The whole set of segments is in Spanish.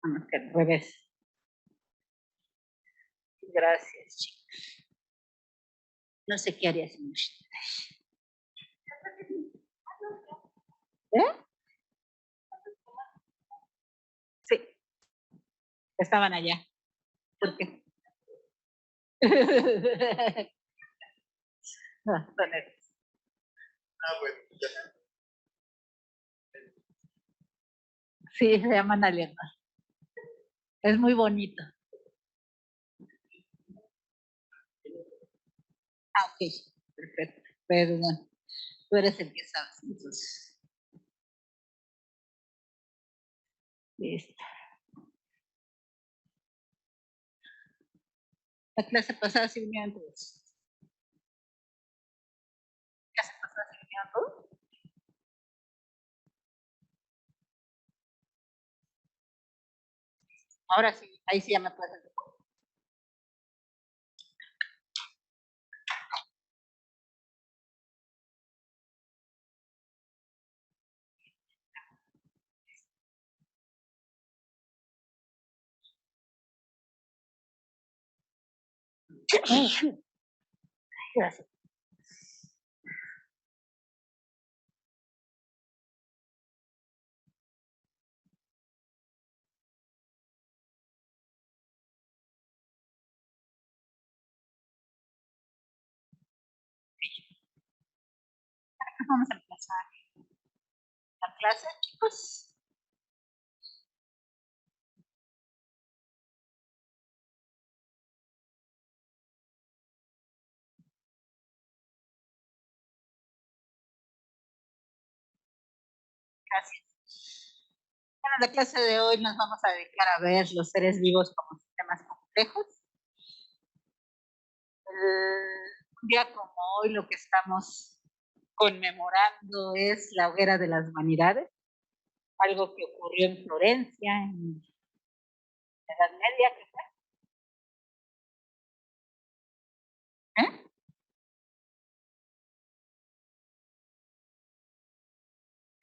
Bueno, que al revés. Gracias, chicos. No sé qué haría sin ustedes. ¿Eh? Sí, estaban allá. ¿Por qué? No, son esos. Bueno, ya. Sí, se llaman alientos. Es muy bonito. Ok, perfecto. Perdón. Tú eres el que sabes, entonces. Listo. La clase pasada sí vinieron todos. La clase pasada sí vinieron todos. Ahora sí, ahí sí ya me puedes hacer. Gracias. Vamos a empezar la clase, chicos. Gracias. Bueno, en la clase de hoy nos vamos a dedicar a ver los seres vivos como sistemas complejos. Un día como hoy lo que estamos conmemorando es la hoguera de las vanidades, algo que ocurrió en Florencia en la Edad Media, ¿qué fue? ¿Eh?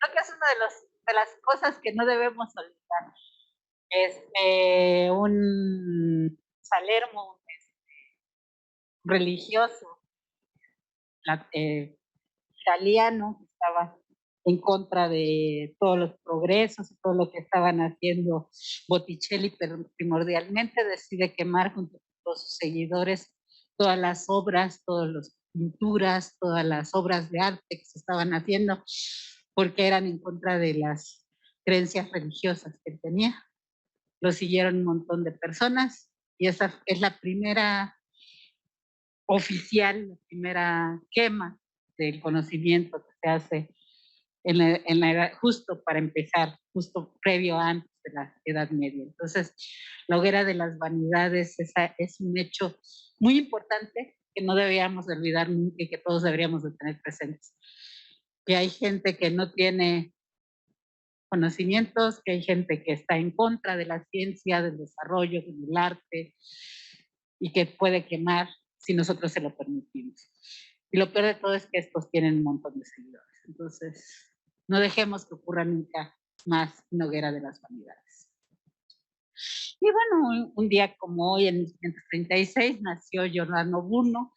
Creo que es una de las cosas que no debemos olvidar. Un Salermo religioso italiano que estaba en contra de todos los progresos y todo lo que estaban haciendo Botticelli, pero primordialmente decide quemar junto con todos sus seguidores todas las obras, todas las pinturas, todas las obras de arte que se estaban haciendo, porque eran en contra de las creencias religiosas que tenía. Lo siguieron un montón de personas y esa es la primera oficial, la primera quema del conocimiento que se hace en la edad, justo para empezar, justo previo antes de la Edad Media. Entonces, la hoguera de las vanidades es un hecho muy importante que no deberíamos de olvidar nunca y que todos deberíamos de tener presentes. Que hay gente que no tiene conocimientos, que hay gente que está en contra de la ciencia, del desarrollo, del arte, y que puede quemar si nosotros se lo permitimos. Y lo peor de todo es que estos tienen un montón de seguidores. Entonces, no dejemos que ocurra nunca más una hoguera de las vanidades. Y bueno, un día como hoy, en 1536, nació Giordano Bruno.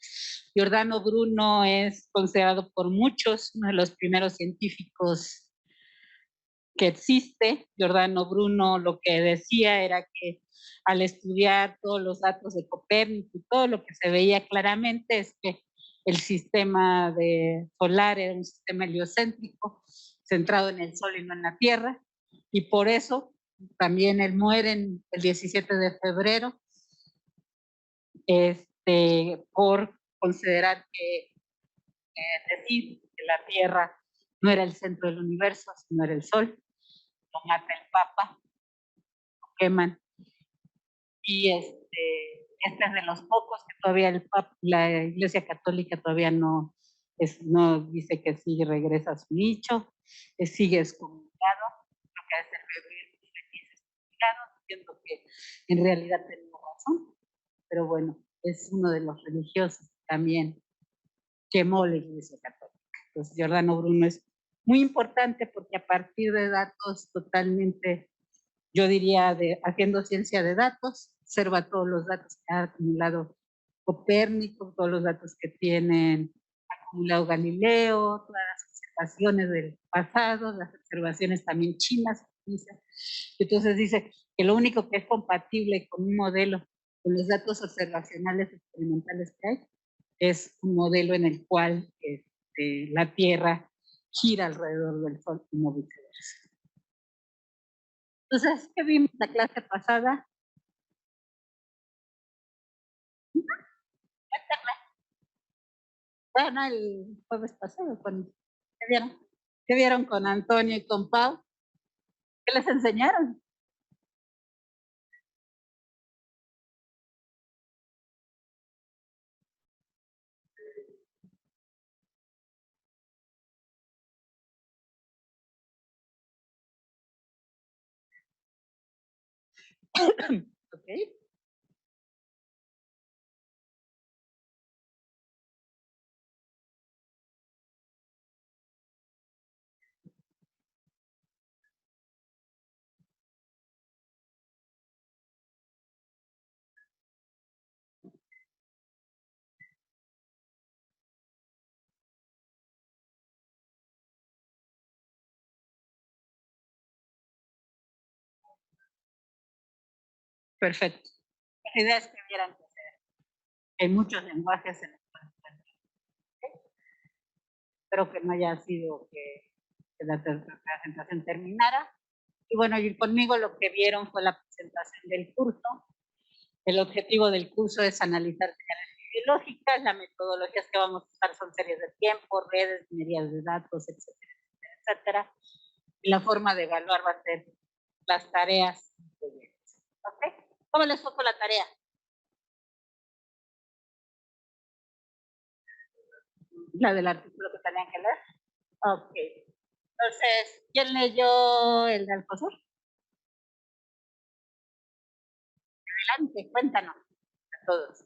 Giordano Bruno es considerado por muchos uno de los primeros científicos que existe. Giordano Bruno lo que decía era que al estudiar todos los datos de Copérnico y todo lo que se veía claramente es que el sistema solar era un sistema heliocéntrico, centrado en el Sol y no en la Tierra, y por eso también él muere el 17 de febrero, por considerar decir que la Tierra no era el centro del universo, sino era el Sol. Lo mata el Papa, lo queman, y este es de los pocos que todavía la Iglesia Católica todavía no dice que sí regresa a su nicho, sigue excomulgado, lo que hace febrero diciendo que en realidad tenía razón, pero bueno, es uno de los religiosos también quemó la Iglesia Católica. Entonces, Giordano Bruno es muy importante porque a partir de datos totalmente yo diría, haciendo ciencia de datos, observa todos los datos que ha acumulado Copérnico, todos los datos que tienen acumulado Galileo, todas las observaciones del pasado, las observaciones también chinas. Entonces dice que lo único que es compatible con un modelo, con los datos observacionales experimentales que hay, es un modelo en el cual la Tierra gira alrededor del Sol y no viceversa. Entonces, ¿qué vimos la clase pasada? Bueno, el jueves pasado, ¿qué vieron? ¿Qué vieron con Antonio y con Pau? ¿Qué les enseñaron? Ok. Perfecto. La idea es que vieran que hay muchos lenguajes en los cuales espero que no haya sido que la presentación terminara. Y bueno, y conmigo lo que vieron fue la presentación del curso. El objetivo del curso es analizar señales biológicas, las metodologías que vamos a usar son series de tiempo, redes, minerías de datos, etcétera, etcétera. Y la forma de evaluar va a ser las tareas. ¿Okay? ¿Cómo les fue con la tarea? La del artículo que tenían que leer. Ok. Entonces, ¿quién leyó el de Alcocer? Adelante, cuéntanos a todos.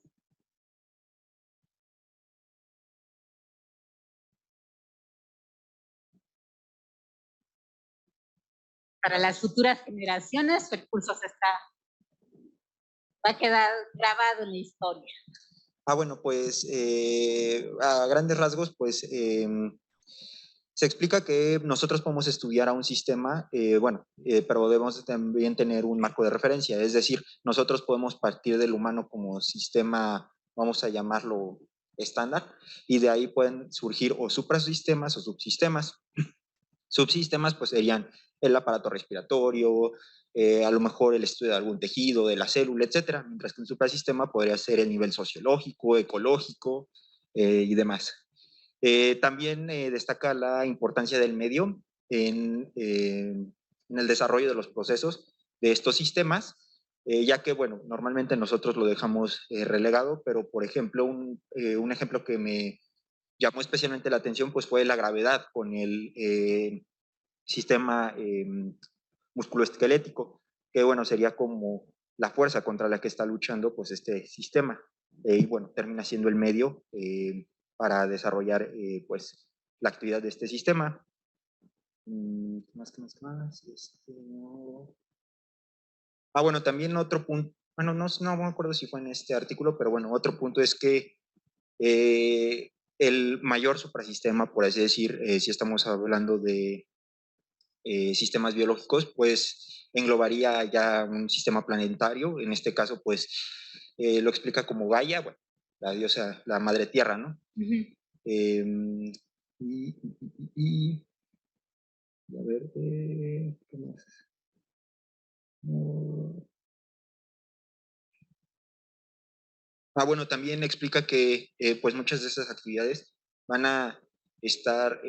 Para las futuras generaciones, el curso va a quedar grabado en la historia. Bueno, pues a grandes rasgos, pues se explica que nosotros podemos estudiar a un sistema, pero debemos también tener un marco de referencia, es decir, nosotros podemos partir del humano como sistema, vamos a llamarlo estándar, y de ahí pueden surgir o suprasistemas o subsistemas. Subsistemas pues serían el aparato respiratorio, a lo mejor el estudio de algún tejido, de la célula, etcétera, mientras que un suprasistema podría ser el nivel sociológico, ecológico y demás. También destaca la importancia del medio en el desarrollo de los procesos de estos sistemas, ya que, bueno, normalmente nosotros lo dejamos relegado, pero por ejemplo, un ejemplo que me llamó especialmente la atención pues fue la gravedad con el sistema musculoesquelético, que bueno, sería como la fuerza contra la que está luchando pues este sistema. Y bueno, termina siendo el medio para desarrollar pues la actividad de este sistema. ¿Qué más? Bueno, también otro punto, bueno, no me acuerdo si fue en este artículo, pero bueno, otro punto es que el mayor suprasistema, por así decir, si estamos hablando de sistemas biológicos, pues englobaría ya un sistema planetario. En este caso, pues lo explica como Gaia, bueno, la diosa, la madre tierra, ¿no? Y, a ver, ¿qué más? Bueno, también explica que pues muchas de esas actividades van a estar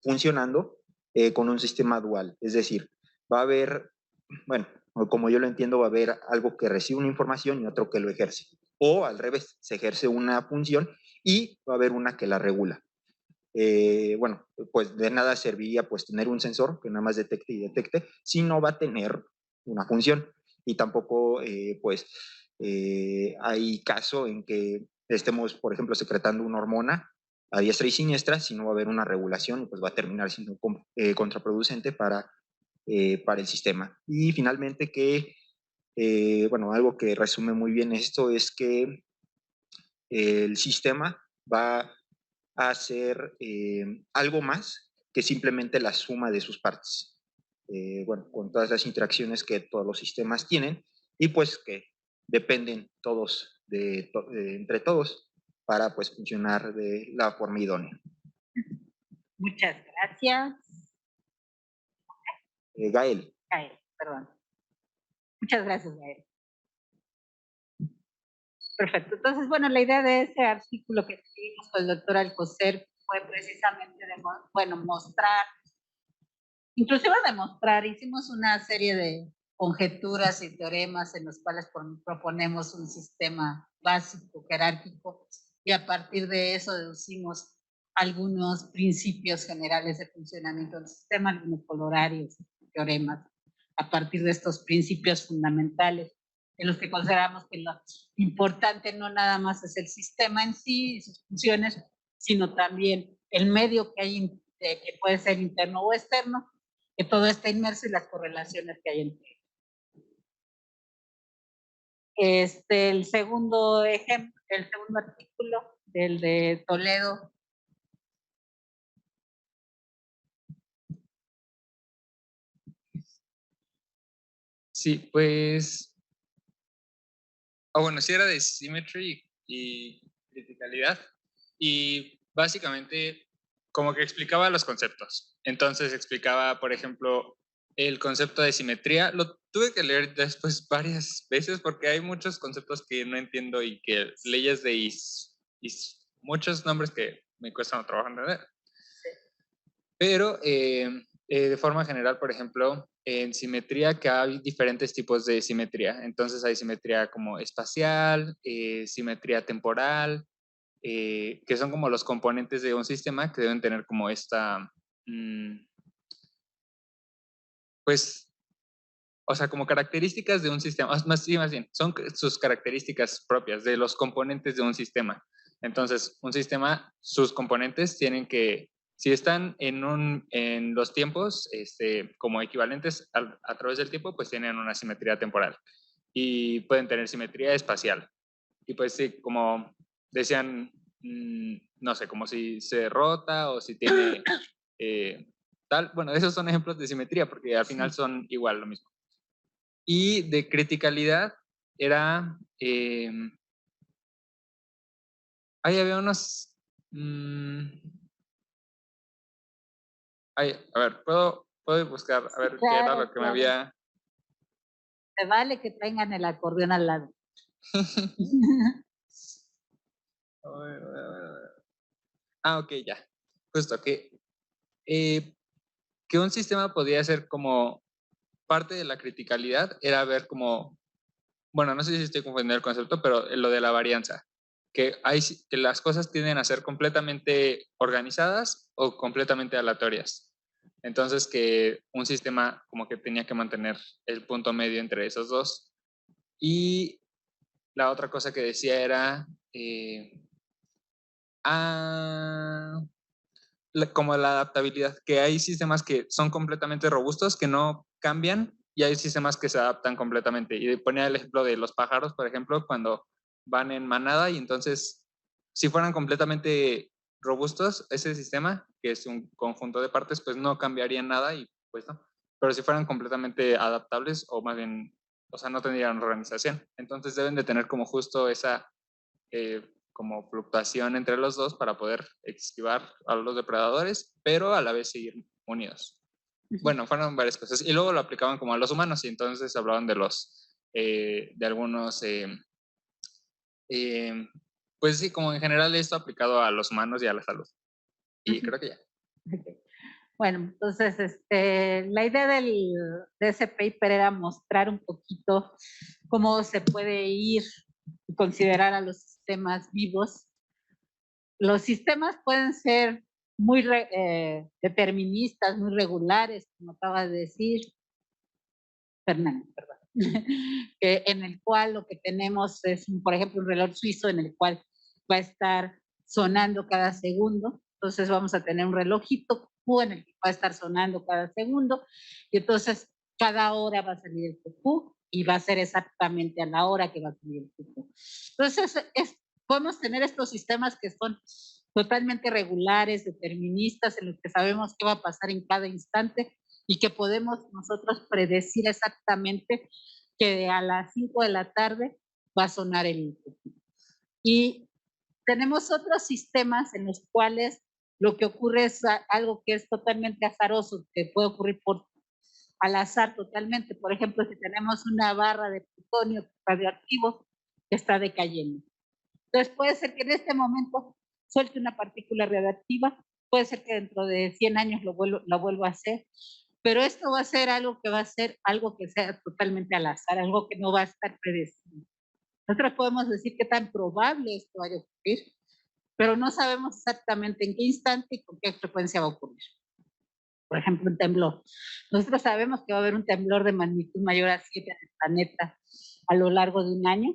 funcionando con un sistema dual, es decir, va a haber, bueno, como yo lo entiendo, va a haber algo que recibe una información y otro que lo ejerce, o al revés, se ejerce una función y va a haber una que la regula. Bueno, pues de nada serviría pues tener un sensor que nada más detecte y detecte si no va a tener una función, y tampoco pues hay caso en que estemos, por ejemplo, secretando una hormona a diestra y siniestra, si no va a haber una regulación, pues va a terminar siendo contraproducente para para el sistema. Y finalmente que, bueno, algo que resume muy bien esto es que el sistema va a ser algo más que simplemente la suma de sus partes. Bueno, con todas las interacciones que todos los sistemas tienen y pues que dependen todos entre todos para pues funcionar de la forma idónea. Muchas gracias. Gael. Gael, perdón. Muchas gracias, Gael. Perfecto. Entonces, bueno, la idea de ese artículo que escribimos con el doctor Alcocer fue precisamente de, bueno, mostrar, inclusive demostrar, hicimos una serie de conjeturas y teoremas en los cuales proponemos un sistema básico, jerárquico, y a partir de eso deducimos algunos principios generales de funcionamiento del sistema, algunos colorarios, teoremas, a partir de estos principios fundamentales, en los que consideramos que lo importante no nada más es el sistema en sí y sus funciones, sino también el medio que hay, que puede ser interno o externo, que todo está inmerso y las correlaciones que hay entre ellos. El segundo ejemplo, el segundo artículo, el de Toledo. Sí, pues, bueno, sí era de symmetry y criticalidad, y básicamente como que explicaba los conceptos. Entonces explicaba, por ejemplo, el concepto de simetría. Lo tuve que leer después varias veces porque hay muchos conceptos que no entiendo y que leyes de muchos nombres que me cuestan trabajo entender. Pero de forma general, por ejemplo, en simetría, que hay diferentes tipos de simetría. Entonces hay simetría como espacial, simetría temporal, que son como los componentes de un sistema que deben tener como esta, pues, o sea, como características de un sistema, más bien, son sus características propias de los componentes de un sistema. Entonces, un sistema, sus componentes tienen que, si están en los tiempos como equivalentes a través del tiempo, pues tienen una simetría temporal y pueden tener simetría espacial. Y pues sí, como decían, no sé, como si se rota o si tiene tal, bueno, esos son ejemplos de simetría porque al final son igual lo mismo. Y de criticalidad era, ahí había unos, a ver, puedo buscar, a ver, qué era lo que me había... Se vale que tengan el acordeón al lado. Ok, ya. Justo, que un sistema podía ser como parte de la criticalidad, era ver como, bueno, no sé si estoy confundiendo el concepto, pero lo de la varianza, que las cosas tienden a ser completamente organizadas o completamente aleatorias. Entonces que un sistema como que tenía que mantener el punto medio entre esos dos. Y la otra cosa que decía era como la adaptabilidad, que hay sistemas que son completamente robustos, que no cambian, y hay sistemas que se adaptan completamente. Y ponía el ejemplo de los pájaros, por ejemplo, cuando van en manada y entonces, si fueran completamente robustos, ese sistema, que es un conjunto de partes, pues no cambiaría nada y pues no. Pero si fueran completamente adaptables o más bien, o sea, no tendrían organización. Entonces deben de tener como justo esa como fluctuación entre los dos para poder esquivar a los depredadores, pero a la vez seguir unidos. Bueno, fueron varias cosas. Y luego lo aplicaban como a los humanos y entonces hablaban de de algunos, pues sí, como en general esto aplicado a los humanos y a la salud. Y creo que ya. Bueno, entonces la idea de ese paper era mostrar un poquito cómo se puede ir y considerar a los sistemas vivos. Los sistemas pueden ser muy deterministas, muy regulares, como acaba de decir Fernando, perdón, en el cual lo que tenemos es, por ejemplo, un reloj suizo en el cual va a estar sonando cada segundo. Entonces vamos a tener un relojito en el va a estar sonando cada segundo, y entonces cada hora va a salir el cucú y va a ser exactamente a la hora que va a salir el cucú. Entonces, podemos tener estos sistemas que son totalmente regulares, deterministas, en los que sabemos qué va a pasar en cada instante y que podemos nosotros predecir exactamente que a las 5 de la tarde va a sonar el cucú. Y tenemos otros sistemas en los cuales lo que ocurre es algo que es totalmente azaroso, que puede ocurrir al azar totalmente. Por ejemplo, si tenemos una barra de plutonio radioactivo que está decayendo. Entonces puede ser que en este momento suelte una partícula radioactiva, puede ser que dentro de 100 años lo vuelva a hacer, pero esto va a ser algo que sea totalmente al azar, algo que no va a estar predecible. Nosotros podemos decir qué tan probable esto vaya a ocurrir, pero no sabemos exactamente en qué instante y con qué frecuencia va a ocurrir. Por ejemplo, un temblor. Nosotros sabemos que va a haber un temblor de magnitud mayor a 7 en el planeta a lo largo de un año,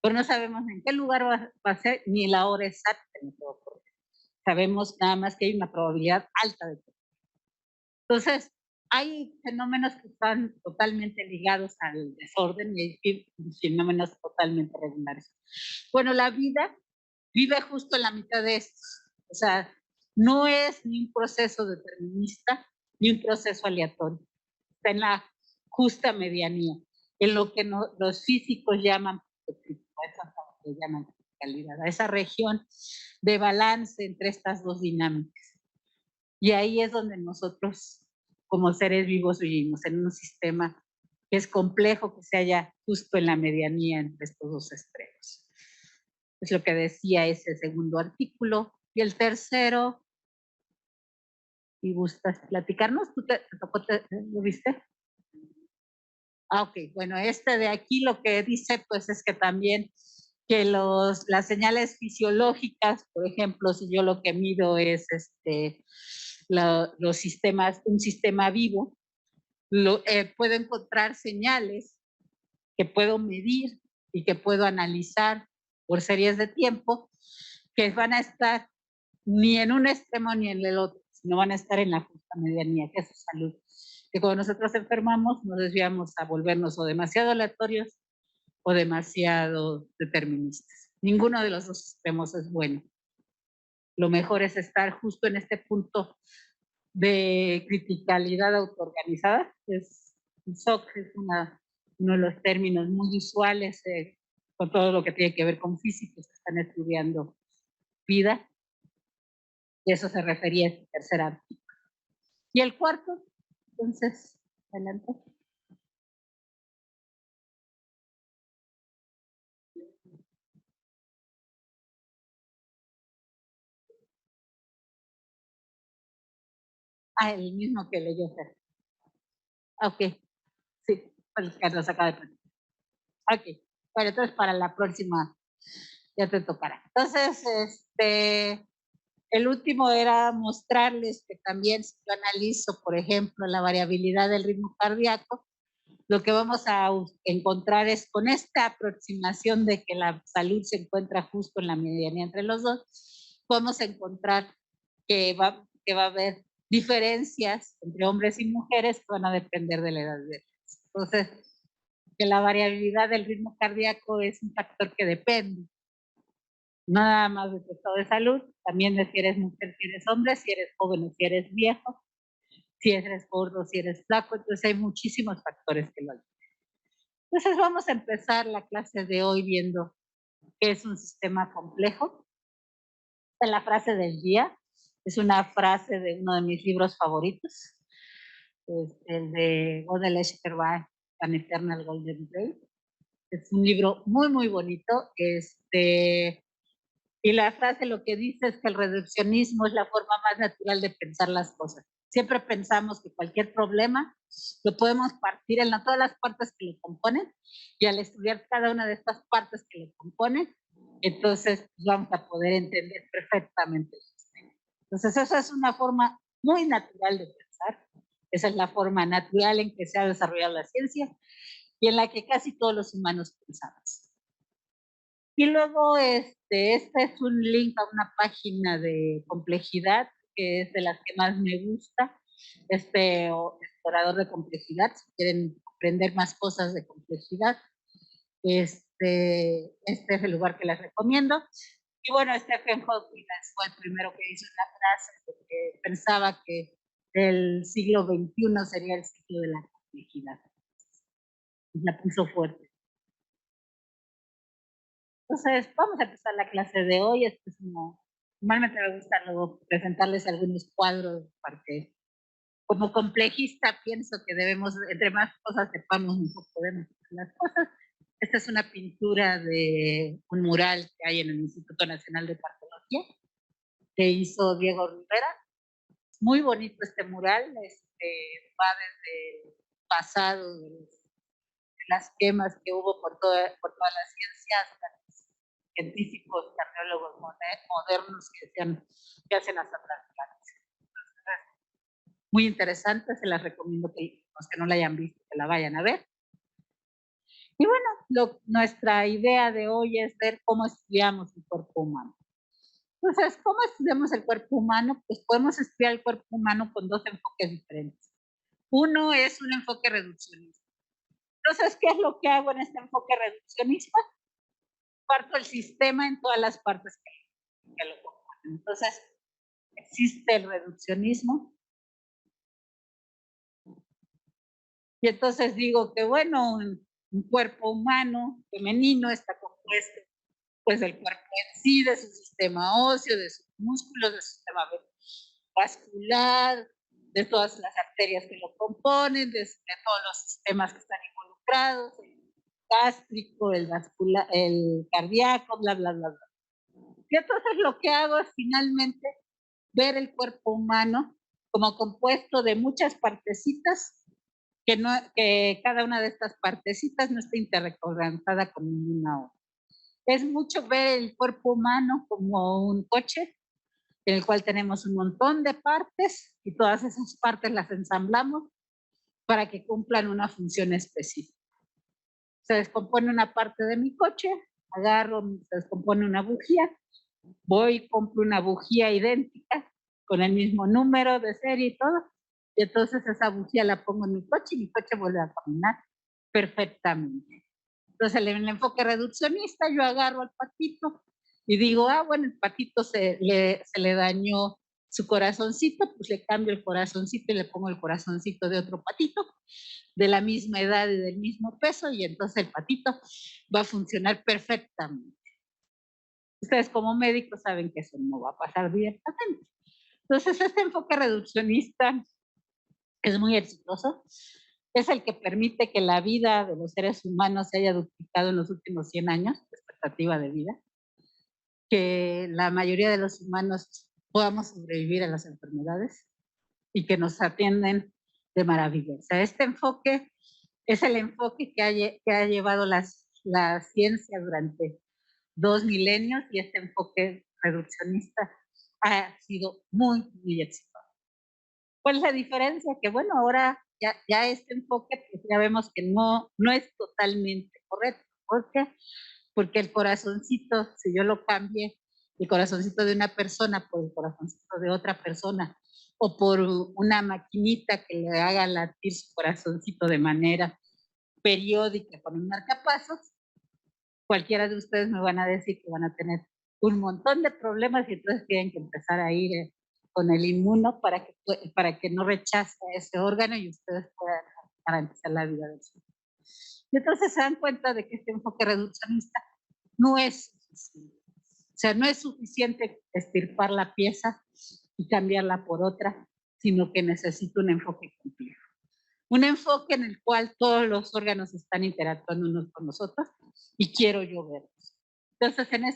pero no sabemos en qué lugar va a ser ni la hora exacta en que va a ocurrir. Sabemos nada más que hay una probabilidad alta de que ocurra. Entonces, hay fenómenos que están totalmente ligados al desorden y hay fenómenos totalmente regulares. Bueno, la vida vive justo en la mitad de estos. O sea, no es ni un proceso determinista ni un proceso aleatorio. Está en la justa medianía, en lo que los físicos llaman calidad, a esa región de balance entre estas dos dinámicas. Y ahí es donde nosotros, como seres vivos, vivimos en un sistema que es complejo, que se halla justo en la medianía entre estos dos extremos. Es lo que decía ese segundo artículo. Y el tercero, si gustas platicarnos, ¿tú lo viste? Ok, bueno, este de aquí lo que dice pues es que también que las señales fisiológicas, por ejemplo, si yo lo que mido es los sistemas, un sistema vivo, puedo encontrar señales que puedo medir y que puedo analizar por series de tiempo, que van a estar ni en un extremo ni en el otro, sino van a estar en la justa medianía, que es su salud. Que cuando nosotros enfermamos nos desviamos a volvernos o demasiado aleatorios o demasiado deterministas. Ninguno de los dos extremos es bueno. Lo mejor es estar justo en este punto de criticalidad autoorganizada. SOC es uno de los términos muy usuales con todo lo que tiene que ver con físicos que están estudiando vida. Y eso se refería a este tercer artículo. Y el cuarto, entonces, adelante. El mismo que leyó Fer. Ok, sí, el que nos acaba de poner. Ok, bueno, entonces para la próxima ya te tocará. Entonces, el último era mostrarles que también si yo analizo, por ejemplo, la variabilidad del ritmo cardíaco, lo que vamos a encontrar es con esta aproximación de que la salud se encuentra justo en la medianía entre los dos, vamos a encontrar que va a haber diferencias entre hombres y mujeres que van a depender de la edad de ellos. Entonces, que la variabilidad del ritmo cardíaco es un factor que depende nada más de tu estado de salud, también de si eres mujer, si eres hombre, si eres joven o si eres viejo, si eres gordo, si eres flaco, entonces hay muchísimos factores que lo ayudan. Entonces vamos a empezar la clase de hoy viendo qué es un sistema complejo. Esta es la frase del día, es una frase de uno de mis libros favoritos, es el de Godel Escherbai, An Eternal Golden Ray. Es un libro muy, muy bonito. Y la frase lo que dice es que el reduccionismo es la forma más natural de pensar las cosas. Siempre pensamos que cualquier problema lo podemos partir en todas las partes que lo componen, y al estudiar cada una de estas partes que lo componen, entonces vamos a poder entender perfectamente el sistema. Entonces esa es una forma muy natural de pensar. Esa es la forma natural en que se ha desarrollado la ciencia y en la que casi todos los humanos pensamos. Y luego este es un link a una página de complejidad que es de las que más me gusta. explorador de complejidad, si quieren aprender más cosas de complejidad, este es el lugar que les recomiendo. Y bueno, Stephen Hawking fue el primero que hizo una frase porque pensaba que el siglo XXI sería el siglo de la complejidad. La puso fuerte. Entonces, vamos a empezar la clase de hoy. Esto es normalmente me gusta luego presentarles algunos cuadros, porque como complejista pienso que debemos, entre más cosas sepamos, mejor podemos hacer las cosas. Esta es una pintura de un mural que hay en el Instituto Nacional de Cartología, que hizo Diego Rivera. Muy bonito este mural, va desde el pasado, de las quemas que hubo por toda la ciencia, hasta los científicos, arqueólogos modernos que hacen hasta traslaciones. Muy interesante, se las recomiendo que los que no la hayan visto, que la vayan a ver. Y bueno, nuestra idea de hoy es ver cómo estudiamos el cuerpo humano. Entonces, ¿cómo estudiamos el cuerpo humano? Pues podemos estudiar el cuerpo humano con dos enfoques diferentes. Uno es un enfoque reduccionista. Entonces, ¿qué es lo que hago en este enfoque reduccionista? Parto el sistema en todas las partes que lo componen. Entonces, existe el reduccionismo. Y entonces digo que, bueno, un cuerpo humano femenino está compuesto pues del cuerpo en sí, de su sistema óseo, de sus músculos, de su sistema vascular, de todas las arterias que lo componen, de todos los sistemas que están involucrados, el gástrico, el vascular, el cardíaco, bla, bla, bla, bla. Y entonces lo que hago es finalmente ver el cuerpo humano como compuesto de muchas partecitas, que cada una de estas partecitas no esté interconectada con ninguna otra. Es mucho ver el cuerpo humano como un coche en el cual tenemos un montón de partes y todas esas partes las ensamblamos para que cumplan una función específica. Se descompone una parte de mi coche, se descompone una bujía, voy y compro una bujía idéntica con el mismo número de serie y todo, y entonces esa bujía la pongo en mi coche y mi coche vuelve a caminar perfectamente. Entonces, en el enfoque reduccionista, yo agarro al patito y digo, bueno, el patito se le dañó su corazoncito, pues le cambio el corazoncito y le pongo el corazoncito de otro patito, de la misma edad y del mismo peso, y entonces el patito va a funcionar perfectamente. Ustedes como médicos saben que eso no va a pasar directamente. Entonces, este enfoque reduccionista es muy exitoso. Es el que permite que la vida de los seres humanos se haya duplicado en los últimos 100 años, la expectativa de vida, que la mayoría de los humanos podamos sobrevivir a las enfermedades y que nos atienden de maravilla. O sea, este enfoque es el enfoque que ha llevado la ciencia durante 2 milenios, y este enfoque reduccionista ha sido muy, muy exitoso. ¿Cuál es la diferencia? Que bueno, ahora ya este enfoque, pues ya vemos que no es totalmente correcto. ¿Por qué? Porque el corazoncito, si yo lo cambie, el corazoncito de una persona por el corazoncito de otra persona, o por una maquinita que le haga latir su corazoncito de manera periódica con un marcapasos, cualquiera de ustedes me van a decir que van a tener un montón de problemas y entonces tienen que empezar a ir con el inmuno para que no rechace ese órgano y ustedes puedan garantizar la vida del suyo. Y entonces se dan cuenta de que este enfoque reduccionista no es suficiente. O sea, no es suficiente extirpar la pieza y cambiarla por otra, sino que necesita un enfoque complejo. Un enfoque en el cual todos los órganos están interactuando unos con los otros y quiero yo verlos. Entonces, en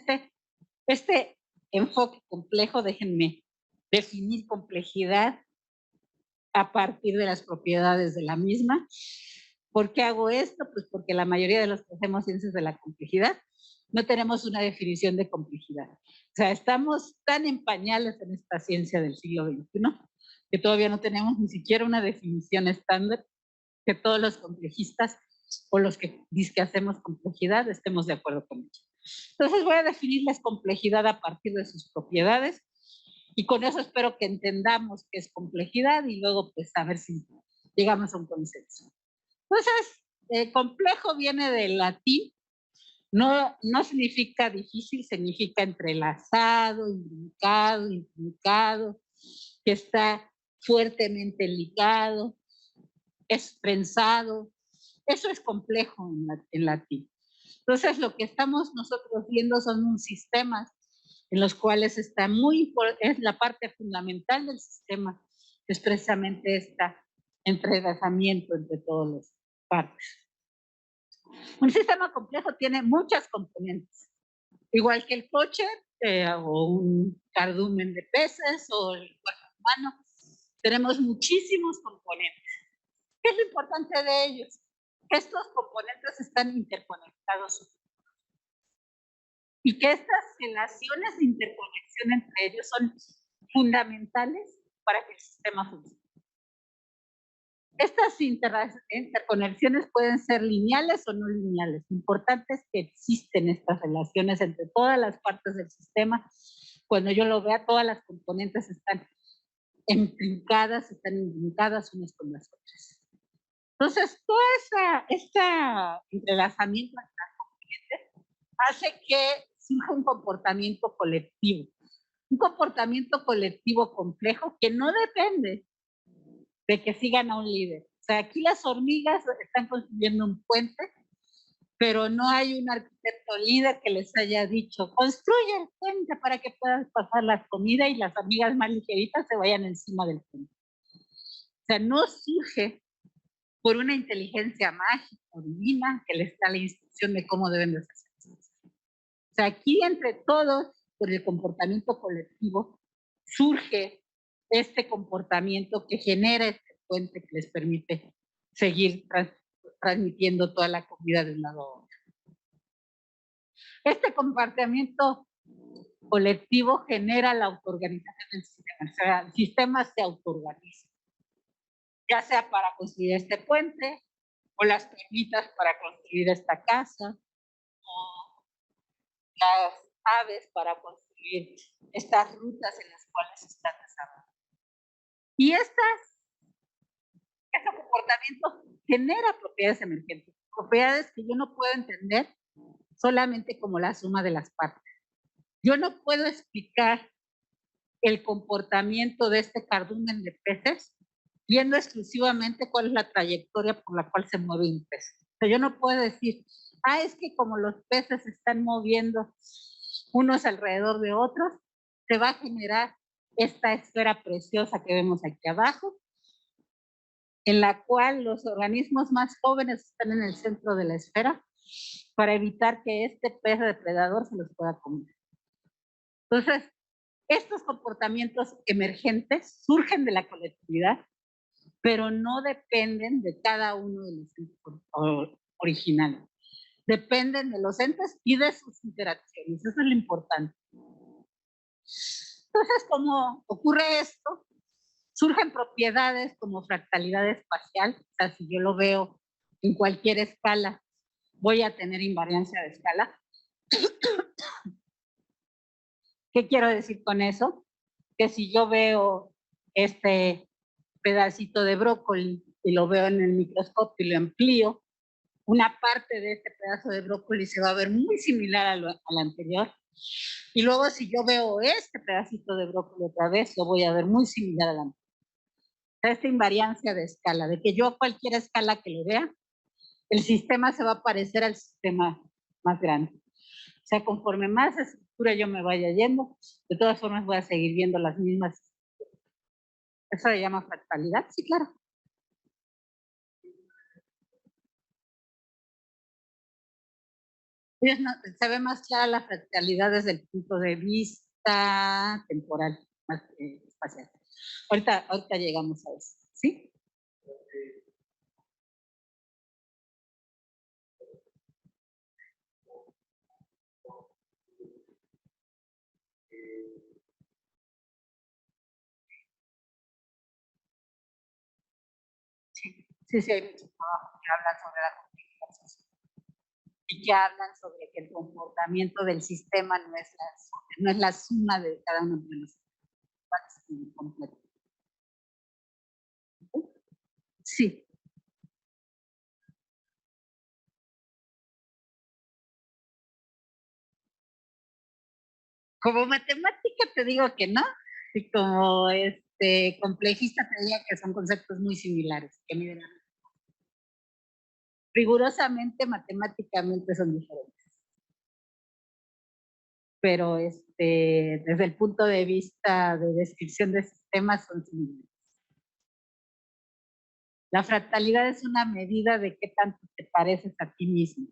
este enfoque complejo, déjenme definir complejidad a partir de las propiedades de la misma. ¿Por qué hago esto? Pues porque la mayoría de los que hacemos ciencias de la complejidad no tenemos una definición de complejidad. O sea, estamos tan en pañales en esta ciencia del siglo XXI que todavía no tenemos ni siquiera una definición estándar que todos los complejistas o los que dicen que hacemos complejidad estemos de acuerdo con ello. Entonces voy a definirles complejidad a partir de sus propiedades Y con eso espero que entendamos qué es complejidad y luego pues a ver si llegamos a un consenso. Entonces, complejo viene del latín, no significa difícil, significa entrelazado, intrincado, que está fuertemente ligado, es prensado. Eso es complejo en latín. Entonces, lo que estamos nosotros viendo son sistemas en los cuales está es la parte fundamental del sistema, es precisamente este entrelazamiento entre todas las partes. Un sistema complejo tiene muchas componentes, igual que el coche o un cardumen de peces o el cuerpo humano. Tenemos muchísimos componentes. ¿Qué es lo importante de ellos? Estos componentes están interconectados y que estas relaciones de interconexión entre ellos son fundamentales para que el sistema funcione. Estas interconexiones pueden ser lineales o no lineales. Lo importante es que existen estas relaciones entre todas las partes del sistema. Cuando yo lo vea, todas las componentes están intrincadas unas con las otras. Entonces, todo este entrelazamiento hace que surja un comportamiento colectivo. Un comportamiento colectivo complejo que no depende de que sigan a un líder. O sea, aquí las hormigas están construyendo un puente, pero no hay un arquitecto líder que les haya dicho, construye el puente para que puedan pasar la comida y las hormigas más ligeritas se vayan encima del puente. O sea, no surge por una inteligencia mágica o divina que les da la instrucción de cómo deben de hacer. O sea, aquí entre todos, por el comportamiento colectivo, surge este comportamiento que genera este puente que les permite seguir transmitiendo toda la comida de un lado a otro. Este comportamiento colectivo genera la autoorganización del sistema. O sea, el sistema se autoorganiza, ya sea para construir este puente, o las termitas para construir esta casa, o las aves para construir estas rutas en las cuales están desarrollando. Y este comportamiento genera propiedades emergentes, propiedades que yo no puedo entender solamente como la suma de las partes. Yo no puedo explicar el comportamiento de este cardumen de peces viendo exclusivamente cuál es la trayectoria por la cual se mueve un pez. O sea, yo no puedo decir, es que como los peces se están moviendo unos alrededor de otros, se va a generar esta esfera preciosa que vemos aquí abajo, en la cual los organismos más jóvenes están en el centro de la esfera para evitar que este pez depredador se los pueda comer. Entonces, estos comportamientos emergentes surgen de la colectividad, pero no dependen de cada uno de los entes originales. Dependen de los entes y de sus interacciones. Eso es lo importante. Entonces, ¿cómo ocurre esto? Surgen propiedades como fractalidad espacial. O sea, si yo lo veo en cualquier escala, voy a tener invariancia de escala. ¿Qué quiero decir con eso? Que si yo veo este pedacito de brócoli y lo veo en el microscopio y lo amplío, una parte de este pedazo de brócoli se va a ver muy similar al anterior. Y luego si yo veo este pedacito de brócoli otra vez, lo voy a ver muy similar al anterior. Esta invariancia de escala, de que yo a cualquier escala que lo vea, el sistema se va a parecer al sistema más grande. O sea, conforme más estructura yo me vaya yendo, de todas formas voy a seguir viendo las mismas. ¿Eso se llama fractalidad? Sí, claro. Se ve más clara la fractalidad desde el punto de vista temporal, más espacial. Ahorita llegamos a eso, ¿sí? Sí, hay muchos trabajos que hablan sobre la complejidad social y que hablan sobre que el comportamiento del sistema no es la suma de cada uno de los. así completo. Sí. Como matemática te digo que no, y como complejista te diría que son conceptos muy similares, que miden rigurosamente, matemáticamente son diferentes. Pero desde el punto de vista de descripción de sistemas son similares. La fractalidad es una medida de qué tanto te pareces a ti mismo.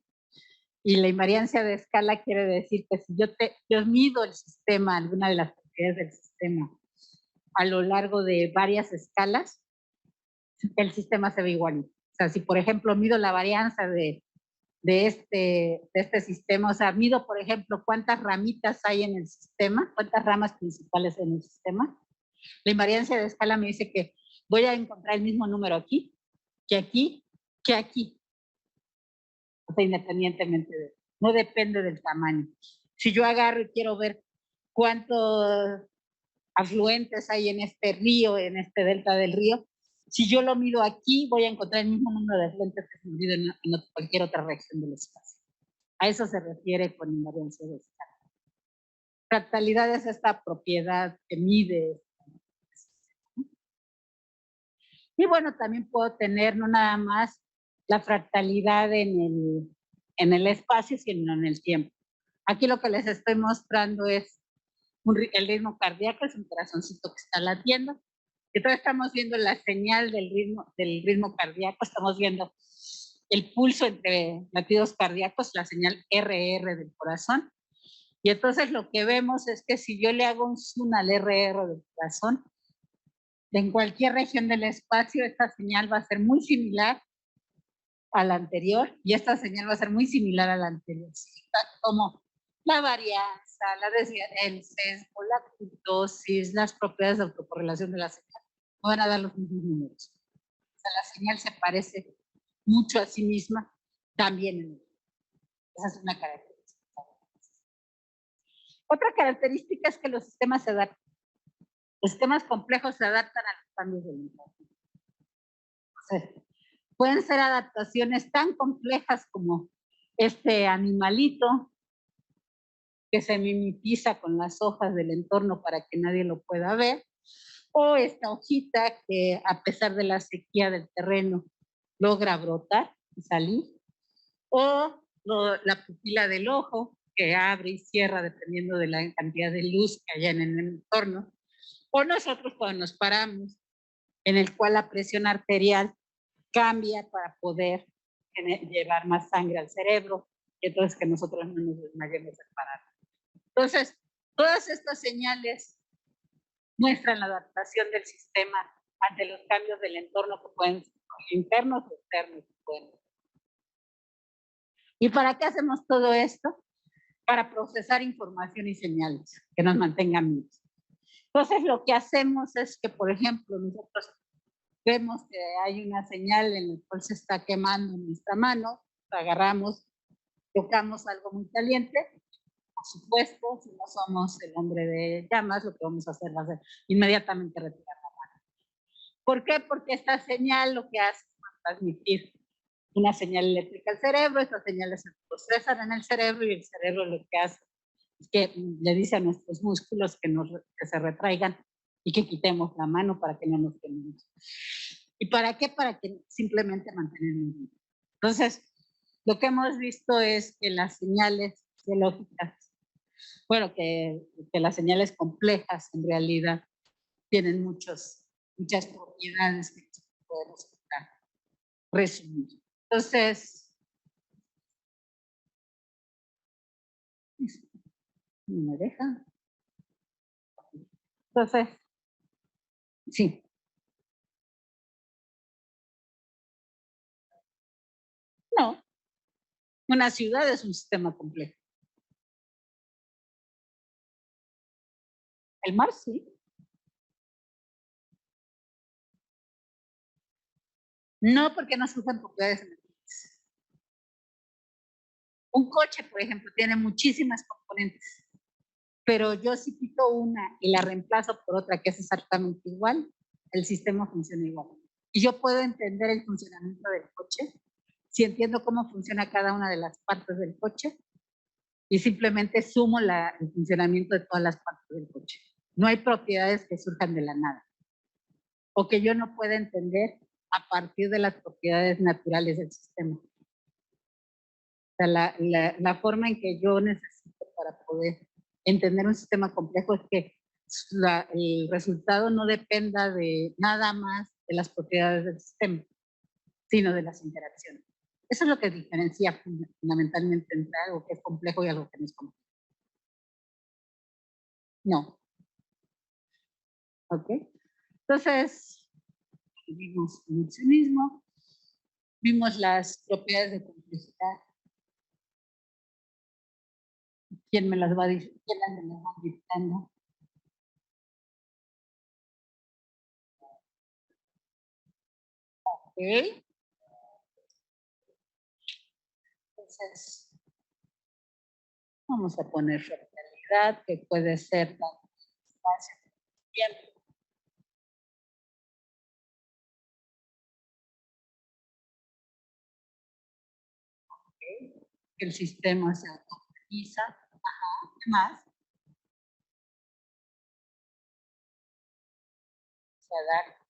Y la invariancia de escala quiere decir que si yo mido el sistema, alguna de las propiedades del sistema, a lo largo de varias escalas, el sistema se ve igualito. O sea, si por ejemplo mido la varianza de este sistema, o sea, mido por ejemplo cuántas ramitas hay en el sistema, cuántas ramas principales en el sistema, la invariancia de escala me dice que voy a encontrar el mismo número aquí, que aquí, que aquí. O sea, independientemente no depende del tamaño. Si yo agarro y quiero ver cuántos afluentes hay en este río, en este delta del río, si yo lo mido aquí, voy a encontrar el mismo número de afluentes que se mido en cualquier otra región del espacio. A eso se refiere con invariancia de escala. Fractalidad es esta propiedad que mide. Y bueno, también puedo tener no nada más la fractalidad en el espacio, sino en el tiempo. Aquí lo que les estoy mostrando es el ritmo cardíaco, es un corazoncito que está latiendo. Entonces estamos viendo la señal del ritmo cardíaco, estamos viendo el pulso entre latidos cardíacos, la señal RR del corazón. Y entonces lo que vemos es que si yo le hago un zoom al RR del corazón, en cualquier región del espacio esta señal va a ser muy similar a la anterior y esta señal va a ser muy similar a la anterior. Como la varianza, el sesgo, la kurtosis, las propiedades de autocorrelación de la señal, van a dar los mismos números. O sea, la señal se parece mucho a sí misma también en el. Esa es una característica. Otra característica es que los sistemas se adaptan. Los sistemas complejos se adaptan a los cambios del entorno. O sea, pueden ser adaptaciones tan complejas como este animalito que se mimetiza con las hojas del entorno para que nadie lo pueda ver, o esta hojita que a pesar de la sequía del terreno logra brotar y salir, o la pupila del ojo que abre y cierra dependiendo de la cantidad de luz que haya en el entorno, o nosotros cuando nos paramos, en el cual la presión arterial cambia para poder llevar más sangre al cerebro, y entonces que nosotros no nos desmayemos al parar. Entonces, todas estas señales muestran la adaptación del sistema ante los cambios del entorno que pueden ser internos o externos. ¿Y para qué hacemos todo esto? Para procesar información y señales que nos mantengan vivos. Entonces, lo que hacemos es que, por ejemplo, nosotros vemos que hay una señal en la cual se está quemando nuestra mano, agarramos, tocamos algo muy caliente. Por supuesto, si no somos el hombre de llamas, lo que vamos a hacer va a ser inmediatamente retirar la mano. ¿Por qué? Porque esta señal lo que hace es transmitir una señal eléctrica al cerebro, estas señales se procesan en el cerebro y el cerebro lo que hace es que le dice a nuestros músculos que se retraigan y que quitemos la mano para que no nos quememos. ¿Y para qué? Para que simplemente mantenernos vivos. Entonces, lo que hemos visto es que las señales biológicas, bueno, que las señales complejas en realidad tienen muchas propiedades que podemos resumir. Entonces, no me deja. Entonces, sí. No, una ciudad es un sistema complejo. El mar sí. No, porque no se usan propiedades energéticas. Un coche, por ejemplo, tiene muchísimas componentes. Pero yo si quito una y la reemplazo por otra que es exactamente igual, el sistema funciona igual. Y yo puedo entender el funcionamiento del coche si entiendo cómo funciona cada una de las partes del coche y simplemente sumo el funcionamiento de todas las partes del coche. No hay propiedades que surjan de la nada o que yo no pueda entender a partir de las propiedades naturales del sistema. O sea, la forma en que yo necesito para poder entender un sistema complejo es que el resultado no dependa de nada más de las propiedades del sistema, sino de las interacciones. Eso es lo que diferencia fundamentalmente entre algo que es complejo y algo que no es complejo. No. ¿Ok? Entonces, vimos funcionismo, vimos las propiedades de complejidad. ¿Quién me las va dictando? Ok. Entonces, vamos a poner realidad, que puede ser tanto espacio como tiempo. Okay. El sistema se automatiza. Ajá. ¿Qué más? Se adapta.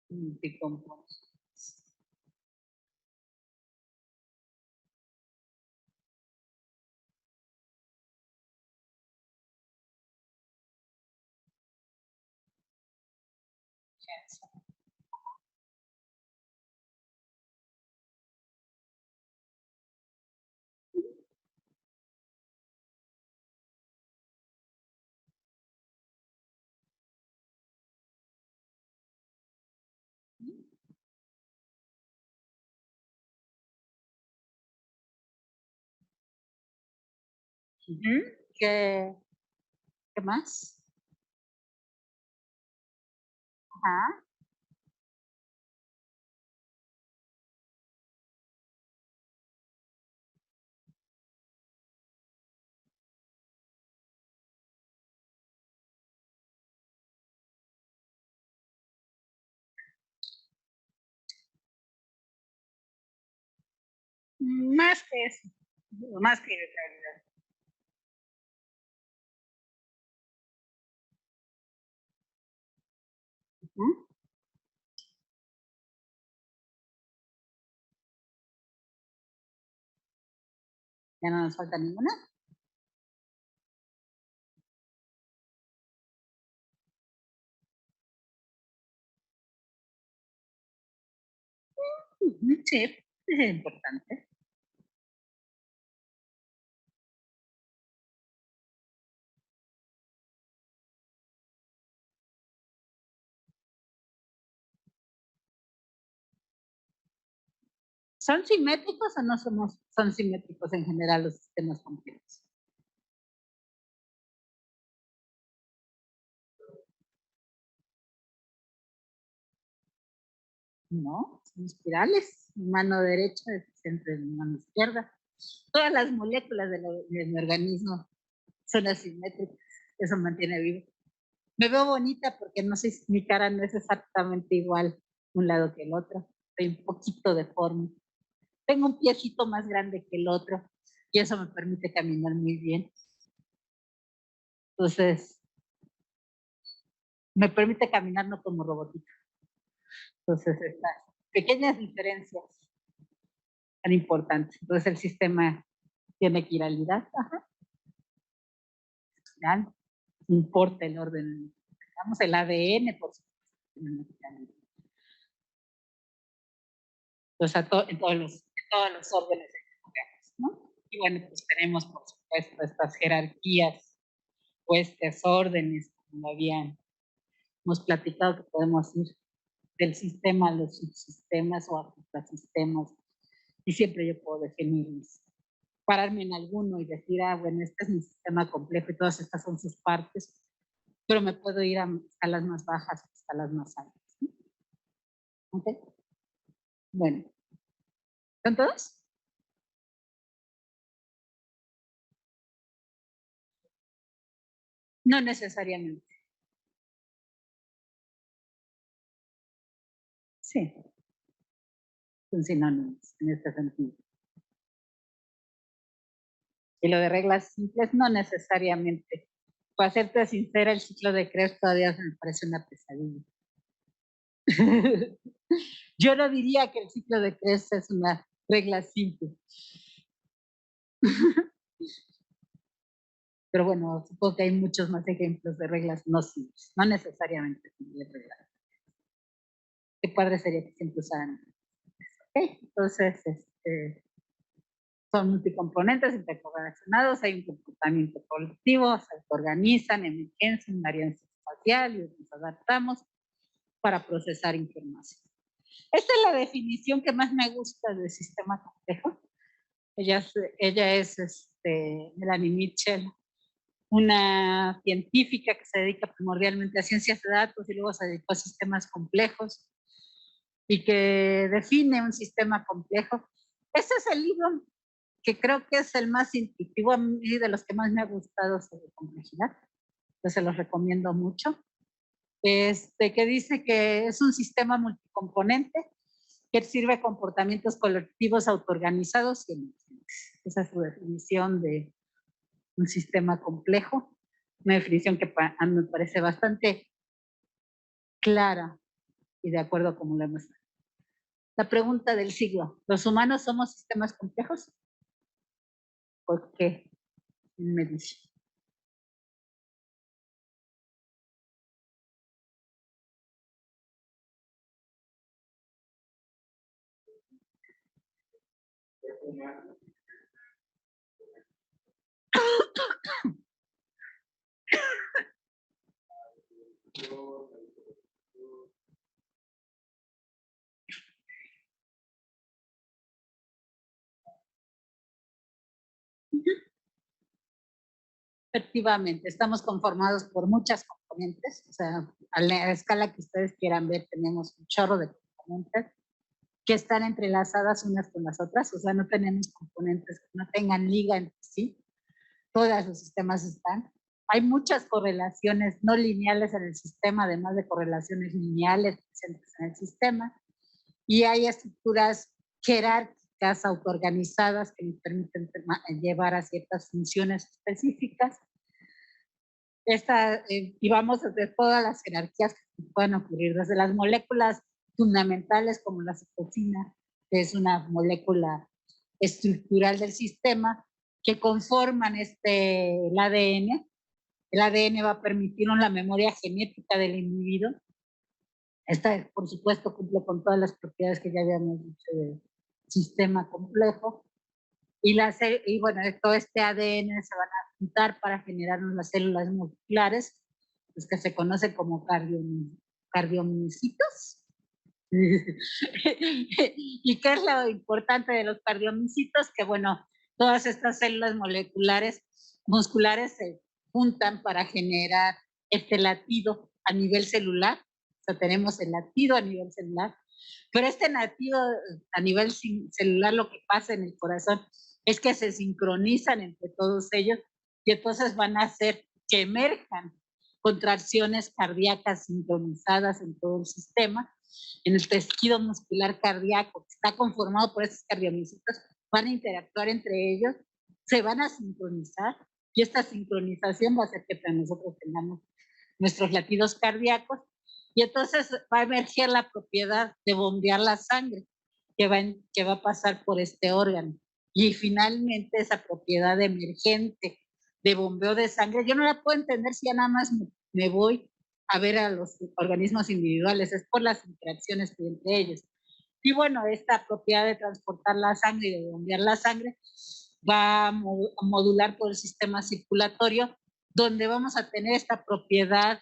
Multicompone. ¿Qué más? Ajá. Más que eso, más que realidad. Ya no nos falta ninguna. Sí, es importante. ¿Son simétricos o no son simétricos en general los sistemas complejos? No, son espirales. Mano derecha es centro de mano izquierda. Todas las moléculas de mi organismo son asimétricas. Eso mantiene vivo. Me veo bonita porque no sé, mi cara no es exactamente igual un lado que el otro. Estoy un poquito deforme. Tengo un piecito más grande que el otro y eso me permite caminar muy bien. Entonces, me permite caminar no como robotito. Entonces, estas pequeñas diferencias tan importantes. Entonces, el sistema tiene quiralidad. Ajá. No importa el orden. Digamos el ADN, por supuesto. Entonces, en todos los órdenes, ¿no? Y bueno, pues tenemos, por supuesto, estas jerarquías o estos órdenes, como hemos platicado, que podemos ir del sistema a los subsistemas o a subsistemas, y siempre yo puedo definirlos, pararme en alguno y decir, bueno, este es mi sistema complejo y todas estas son sus partes, pero me puedo ir a escalas más bajas, a escalas más altas. ¿Ok? Bueno, ¿son todos? No necesariamente. Sí, son sinónimos en este sentido. Y lo de reglas simples, no necesariamente. Para serte sincera, el ciclo de Krebs todavía me parece una pesadilla. Yo no diría que el ciclo de Krebs es una regla simple. Pero bueno, supongo que hay muchos más ejemplos de reglas no simples, no necesariamente simples reglas. Qué padre sería que siempre usaran. ¿Okay? Entonces, son multicomponentes intercorrelacionados, hay un comportamiento colectivo, se organizan, emergencia, invariancia espacial y nos adaptamos para procesar información. Esta es la definición que más me gusta del sistema complejo. Ella es Melanie Mitchell, una científica que se dedica primordialmente a ciencias de datos y luego se dedicó a sistemas complejos y que define un sistema complejo. Ese es el libro que creo que es el más intuitivo a mí, de los que más me ha gustado sobre complejidad. Entonces se los recomiendo mucho. Que dice que es un sistema multicomponente que sirve comportamientos colectivos autoorganizados y emergentes. Esa es su definición de un sistema complejo. Una definición que a mí me parece bastante clara y de acuerdo como lo hemos. La pregunta del siglo: ¿los humanos somos sistemas complejos? ¿Por qué? Me dice. Efectivamente, estamos conformados por muchas componentes, o sea, a la escala que ustedes quieran ver, tenemos un chorro de componentes que están entrelazadas unas con las otras, o sea, no tenemos componentes que no tengan liga entre sí, todos los sistemas están. Hay muchas correlaciones no lineales en el sistema, además de correlaciones lineales presentes en el sistema, y hay estructuras jerárquicas autoorganizadas que nos permiten llevar a ciertas funciones específicas. Y vamos desde todas las jerarquías que pueden ocurrir, desde las moléculas fundamentales como la citosina, que es una molécula estructural del sistema, que conforman el ADN. El ADN va a permitir la memoria genética del individuo. Esta, por supuesto, cumple con todas las propiedades que ya habíamos dicho del sistema complejo. Y bueno, todo este ADN se van a juntar para generar las células moleculares, pues que se conocen como cardiomiocitos. ¿Y qué es lo importante de los cardiomiocitos? Que bueno, todas estas células musculares se juntan para generar este latido a nivel celular. O sea, tenemos el latido a nivel celular, pero este latido a nivel celular, lo que pasa en el corazón es que se sincronizan entre todos ellos y entonces van a hacer que emerjan contracciones cardíacas sincronizadas en todo el sistema. En el tejido muscular cardíaco, que está conformado por estos cardiomiocitos, van a interactuar entre ellos, se van a sincronizar y esta sincronización va a hacer que nosotros tengamos nuestros latidos cardíacos y entonces va a emerger la propiedad de bombear la sangre que va a pasar por este órgano. Y finalmente esa propiedad emergente de bombeo de sangre, yo no la puedo entender si ya nada más me voy a ver a los organismos individuales, es por las interacciones que hay entre ellos. Y bueno, esta propiedad de transportar la sangre y de bombear la sangre va a modular por el sistema circulatorio, donde vamos a tener esta propiedad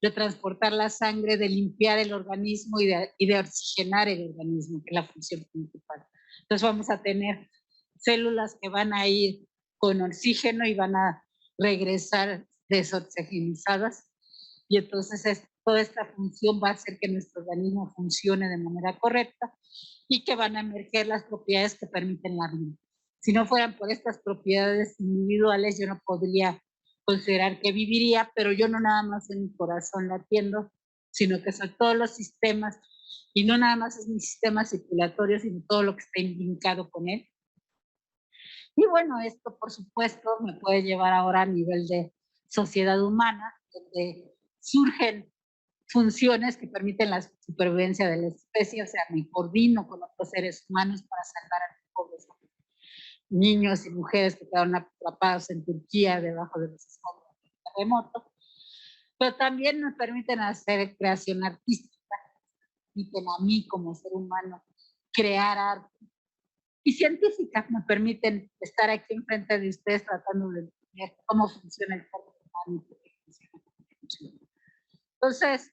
de transportar la sangre, de limpiar el organismo y de oxigenar el organismo, que es la función principal. Entonces vamos a tener células que van a ir con oxígeno y van a regresar desoxigenizadas y entonces toda esta función va a hacer que nuestro organismo funcione de manera correcta y que van a emerger las propiedades que permiten la vida. Si no fueran por estas propiedades individuales, yo no podría considerar que viviría, pero yo no nada más en mi corazón latiendo, sino que son todos los sistemas, y no nada más es mi sistema circulatorio, sino todo lo que está imbrincado con él. Y bueno, esto por supuesto me puede llevar ahora a nivel de sociedad humana, donde surgen funciones que permiten la supervivencia de la especie, o sea, me coordino con otros seres humanos para salvar a los pobres niños y mujeres que quedaron atrapados en Turquía debajo de los escombros del terremoto, pero también me permiten hacer creación artística, me permiten a mí como ser humano crear arte, y científica, me permiten estar aquí enfrente de ustedes tratando de entender cómo funciona el cuerpo humano y qué funciona, cómo funciona. Entonces,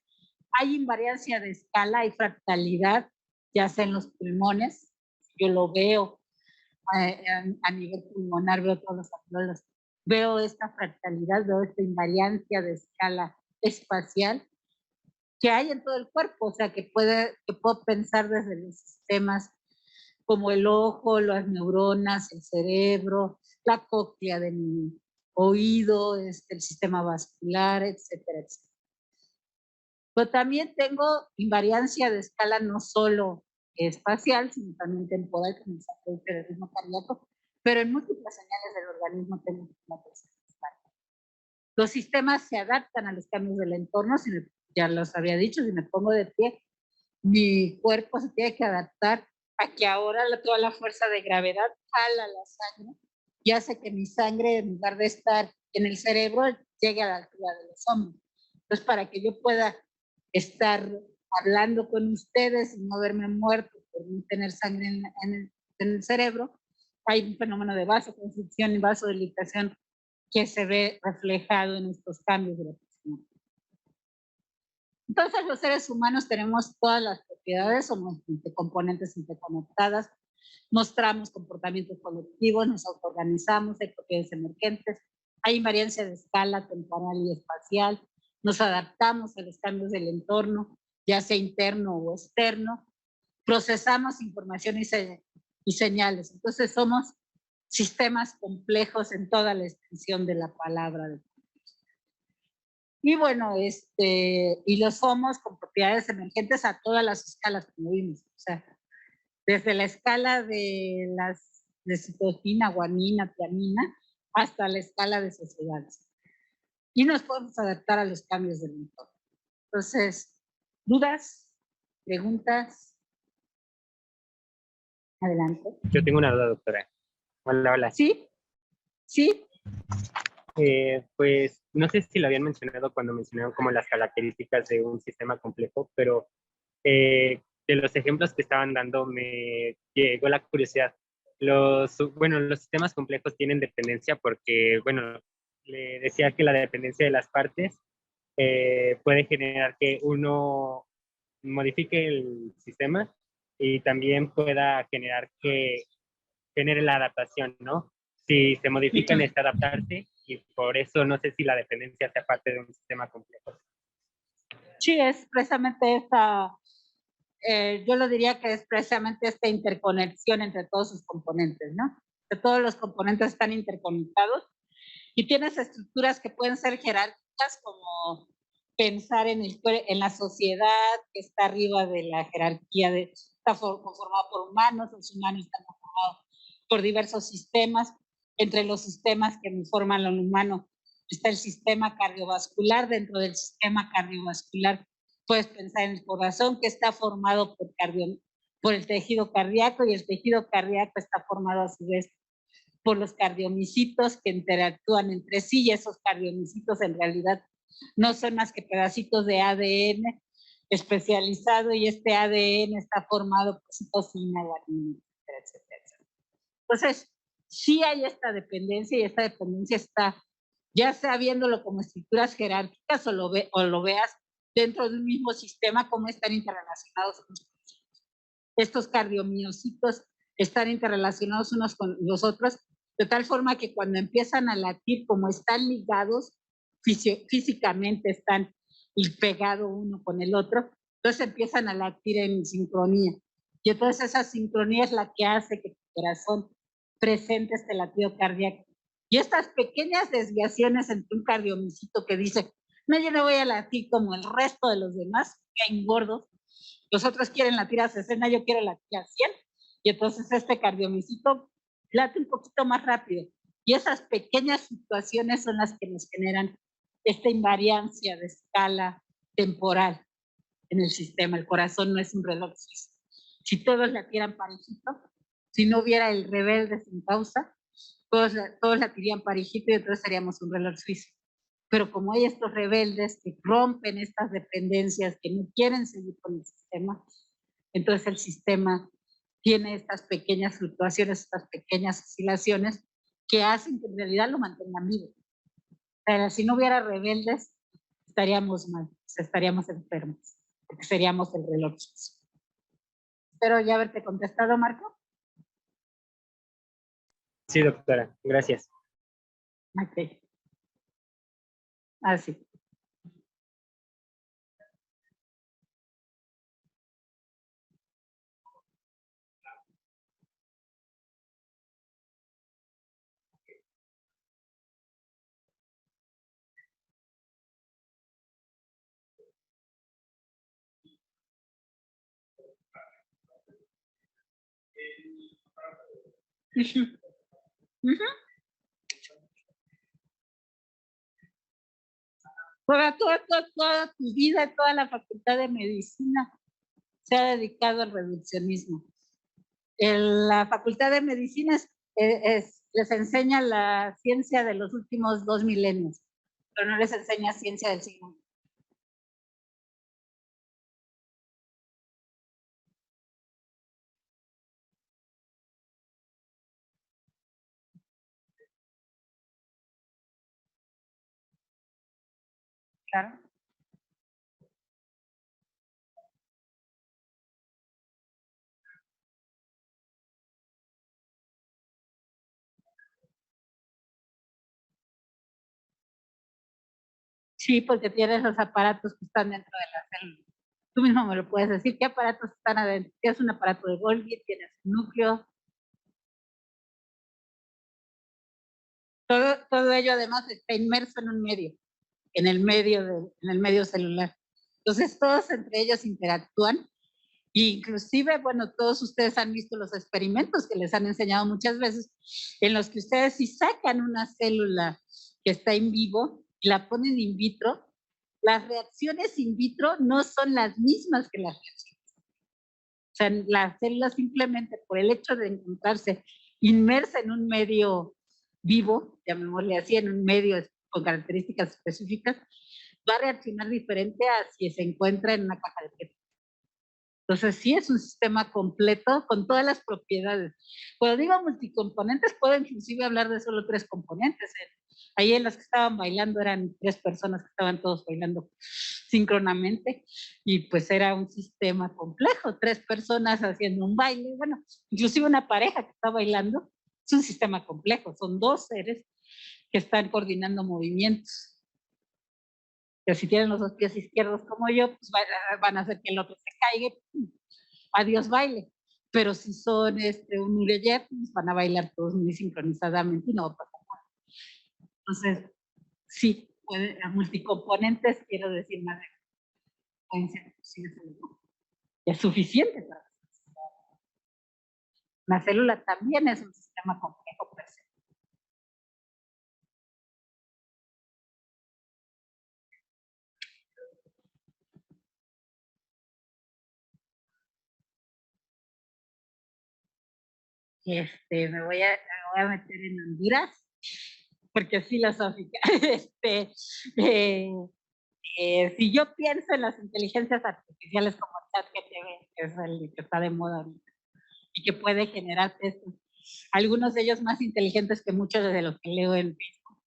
hay invariancia de escala, hay fractalidad, ya sea en los pulmones, yo lo veo a nivel pulmonar, veo todos los alveolos, veo esta fractalidad, veo esta invariancia de escala espacial que hay en todo el cuerpo, o sea, que puedo pensar desde los sistemas como el ojo, las neuronas, el cerebro, la cóclea de mi oído, el sistema vascular, etcétera, etcétera. Pero también tengo invariancia de escala no solo espacial, sino también temporal, como el ritmo cardíaco, pero en múltiples señales del organismo tengo una presencia. Los sistemas se adaptan a los cambios del entorno, ya los había dicho, si me pongo de pie, mi cuerpo se tiene que adaptar a que ahora toda la fuerza de gravedad jala la sangre y hace que mi sangre, en lugar de estar en el cerebro, llegue a la altura de los hombros. Entonces, para que yo pueda estar hablando con ustedes y no verme muerto por no tener sangre en el cerebro, hay un fenómeno de vasoconstricción y vasodilatación que se ve reflejado en estos cambios de la presión. Entonces, los seres humanos tenemos todas las propiedades, somos componentes interconectadas, mostramos comportamientos colectivos, nos autoorganizamos, hay propiedades emergentes, hay invariancia de escala temporal y espacial, nos adaptamos a los cambios del entorno, ya sea interno o externo, procesamos información y señales. Entonces, somos sistemas complejos en toda la extensión de la palabra. Y bueno, y lo somos con propiedades emergentes a todas las escalas, como vimos. O sea, desde la escala de citosina, guanina, tiamina, hasta la escala de sociedades. Y nos podemos adaptar a los cambios del entorno. Entonces, ¿dudas? ¿Preguntas? Adelante. Yo tengo una duda, doctora. Hola, hola. ¿Sí? ¿Sí? Pues no sé si lo habían mencionado cuando mencionaron como las características de un sistema complejo, pero de los ejemplos que estaban dando me llegó la curiosidad. Los sistemas complejos tienen dependencia porque, bueno, le decía que la dependencia de las partes puede generar que uno modifique el sistema y también pueda generar que genere la adaptación, ¿no? Si se modifica, necesita adaptarse y por eso no sé si la dependencia sea parte de un sistema complejo. Sí, es precisamente yo lo diría que es precisamente esta interconexión entre todos sus componentes, ¿no? Que todos los componentes están interconectados y tienes estructuras que pueden ser jerárquicas, como pensar en la sociedad que está arriba de la jerarquía, está conformado por humanos, los humanos están conformados por diversos sistemas. Entre los sistemas que forman lo humano está el sistema cardiovascular. Dentro del sistema cardiovascular puedes pensar en el corazón, que está formado por el tejido cardíaco, y el tejido cardíaco está formado a su vez por los cardiomiocitos que interactúan entre sí, y esos cardiomiocitos en realidad no son más que pedacitos de ADN especializado, y este ADN está formado por citosina, guanina, etcétera, etcétera. Entonces, sí hay esta dependencia, y esta dependencia está, ya sea viéndolo como estructuras jerárquicas o lo veas dentro de un mismo sistema, cómo están interrelacionados estos cardiomiocitos, están interrelacionados unos con los otros, de tal forma que cuando empiezan a latir, como están ligados físicamente, están y pegado uno con el otro, entonces empiezan a latir en sincronía. Y entonces esa sincronía es la que hace que tu corazón presente este latido cardíaco. Y estas pequeñas desviaciones entre un cardiomicito que dice, no, yo no voy a latir como el resto de los demás, que hay gordos, los otros quieren latir a 60, yo quiero latir a 100, y entonces este cardiomicito late un poquito más rápido. Y esas pequeñas situaciones son las que nos generan esta invariancia de escala temporal en el sistema. El corazón no es un reloj suizo. Si todos latieran parejito, si no hubiera el rebelde sin causa, todos latirían parejito y entonces seríamos un reloj suizo. Pero como hay estos rebeldes que rompen estas dependencias, que no quieren seguir con el sistema, entonces el sistema tiene estas pequeñas fluctuaciones, estas pequeñas oscilaciones que hacen que en realidad lo mantengan vivo. Pero si no hubiera rebeldes, estaríamos mal, estaríamos enfermos, porque seríamos el reloj suizo. Espero ya haberte contestado, Marco. Sí, doctora, gracias. Ok. Así. Toda tu vida, toda la facultad de medicina se ha dedicado al reduccionismo. La facultad de medicina les enseña la ciencia de los últimos 2 milenios, pero no les enseña ciencia del siglo. Claro. Sí, porque tienes los aparatos que están dentro de la célula. Tú mismo me lo puedes decir, ¿qué aparatos están adentro? Tienes un aparato de Golgi, tienes un núcleo. Todo ello además está inmerso en un medio, en el medio celular. Entonces todos entre ellos interactúan. Inclusive, bueno, todos ustedes han visto los experimentos que les han enseñado muchas veces, en los que ustedes si sacan una célula que está en vivo y la ponen in vitro, las reacciones in vitro no son las mismas que las reacciones. O sea, la célula simplemente por el hecho de encontrarse inmersa en un medio vivo, llamémosle así, en un medio con características específicas, va a reaccionar diferente a si se encuentra en una caja de PET. Entonces, sí es un sistema completo con todas las propiedades. Cuando digo multicomponentes, puedo inclusive hablar de solo 3 componentes. Ahí en las que estaban bailando eran 3 personas que estaban todos bailando síncronamente y pues era un sistema complejo, 3 personas haciendo un baile, bueno, inclusive una pareja que está bailando, es un sistema complejo, son 2 seres que están coordinando movimientos. Pero si tienen los 2 pies izquierdos como yo, pues van a hacer que el otro se caiga, adiós baile. Pero si son un Nureyet, pues van a bailar todos muy sincronizadamente y no va a pasar nada. Entonces, sí, multicomponentes, quiero decir más de pueden ser posibles, ¿no? Es suficiente para una célula también es un sistema complejo per se. Me voy a meter en Honduras, porque es filosófica. Si yo pienso en las inteligencias artificiales como ChatGPT, que es el que está de moda ahorita, y que puede generar textos, algunos de ellos más inteligentes que muchos de los que leo en Facebook,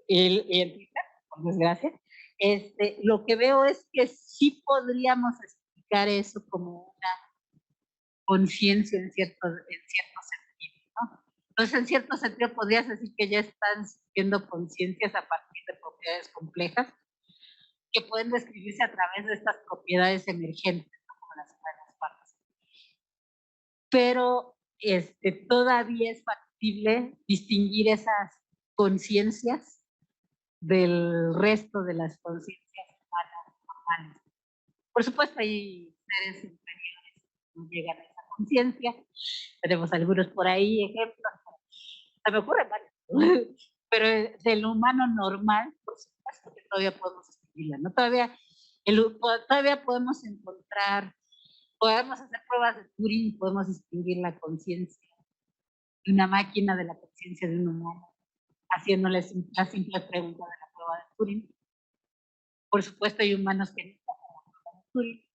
y en Twitter, por desgracia, lo que veo es que sí podríamos explicar eso como una conciencia en cierto sentido, ¿no? Entonces, en cierto sentido, podrías decir que ya están siendo conciencias a partir de propiedades complejas que pueden describirse a través de estas propiedades emergentes, ¿no? Como las partes. Pero todavía es factible distinguir esas conciencias del resto de las conciencias humanas normales. Por supuesto, hay seres inferiores que no llegan a esa conciencia. Tenemos algunos por ahí, ejemplos. Se me ocurren varios. Pero del humano normal, por supuesto que todavía podemos distinguirla, ¿no? Todavía podemos encontrar, podemos hacer pruebas de Turing, podemos distinguir la conciencia de una máquina de la conciencia de un humano, haciéndole la simple pregunta de la prueba de Turing. Por supuesto, hay humanos que no pasan la prueba de Turing.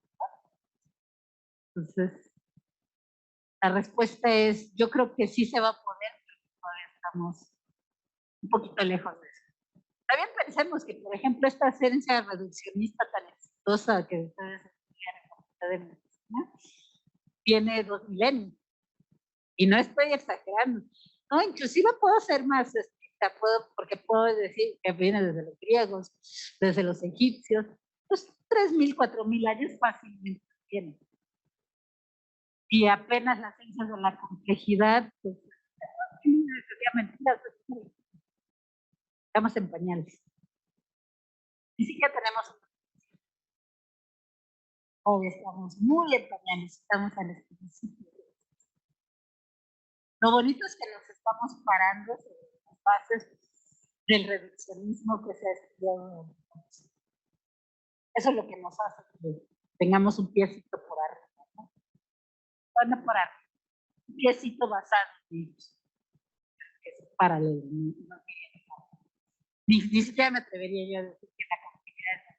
Entonces, la respuesta es, yo creo que sí se va a poder, pero todavía estamos un poquito lejos de eso. También pensemos que, por ejemplo, esta ciencia reduccionista tan exitosa que ustedes estudian en la Facultad de Medicina, tiene 2 milenios. Y no estoy exagerando. No, inclusive puedo ser más estricta, porque puedo decir que viene desde los griegos, desde los egipcios, pues 3.000, 4.000 años fácilmente tienen. Y apenas las ciencias de la complejidad, pues, sería mentira. Estamos en pañales. Ni siquiera tenemos. Hoy estamos muy en pañales, estamos al principio. Lo bonito es que nos estamos parando sobre las bases del reduccionismo que se ha estudiado. Eso es lo que nos hace que tengamos un piecito por arriba, ¿no? Bueno, por arriba. Un piecito basado en ellos. Es paralelo. Ni siquiera me atrevería yo a decir que la complejidad es.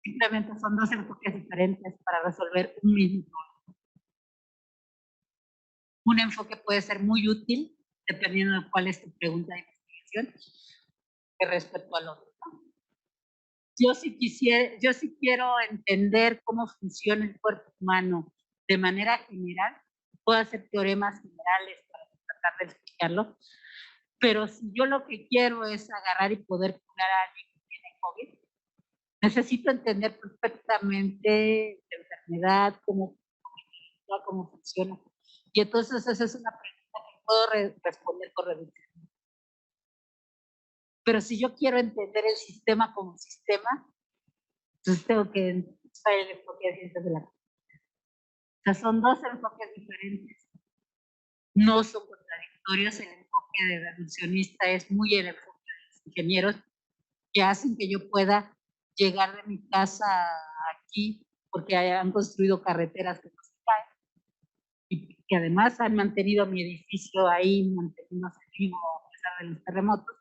Simplemente son dos enfoques diferentes para resolver un mismo problema. Un enfoque puede ser muy útil, dependiendo de cuál es tu pregunta de investigación, respecto al otro. Yo sí quiero entender cómo funciona el cuerpo humano de manera general. Puedo hacer teoremas generales para tratar de explicarlo, pero si yo lo que quiero es agarrar y poder curar a alguien que tiene COVID, necesito entender perfectamente la enfermedad, cómo funciona. Y entonces esa es una pregunta que puedo responder con reducción. Pero si yo quiero entender el sistema como sistema, entonces tengo que usar el enfoque de ciencias de la comunicación. O sea, son dos enfoques diferentes. No son contradictorios. El enfoque de reduccionista es muy el enfoque de los ingenieros que hacen que yo pueda llegar de mi casa aquí porque han construido carreteras que no se caen y que además han mantenido mi edificio ahí, manteniéndose vivo a pesar de los terremotos,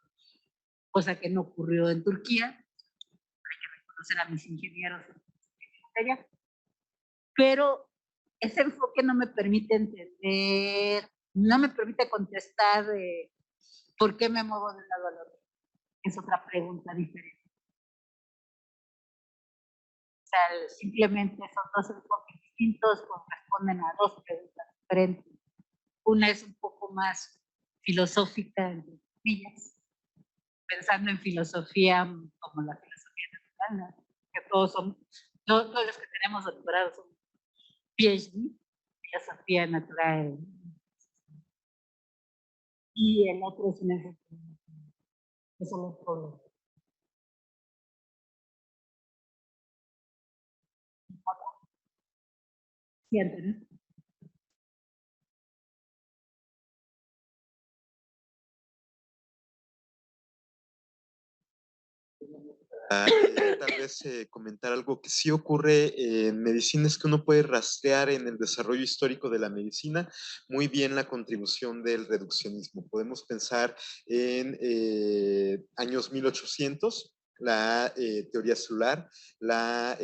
cosa que no ocurrió en Turquía. Hay que reconocer a mis ingenieros en ella. Pero ese enfoque no me permite entender, no me permite contestar por qué me muevo de un lado al otro. Es otra pregunta diferente. O sea, simplemente son dos enfoques distintos, corresponden a dos preguntas diferentes. Una es un poco más filosófica, entre comillas, pensando en filosofía como la filosofía natural, ¿no? Que todos los que tenemos doctorado son PhD, filosofía natural. Y el otro es un enfoque. Eso es todo. Siento, ¿no? Tal vez comentar algo que sí ocurre en medicina es que uno puede rastrear en el desarrollo histórico de la medicina muy bien la contribución del reduccionismo. Podemos pensar en años 1800, la teoría celular, la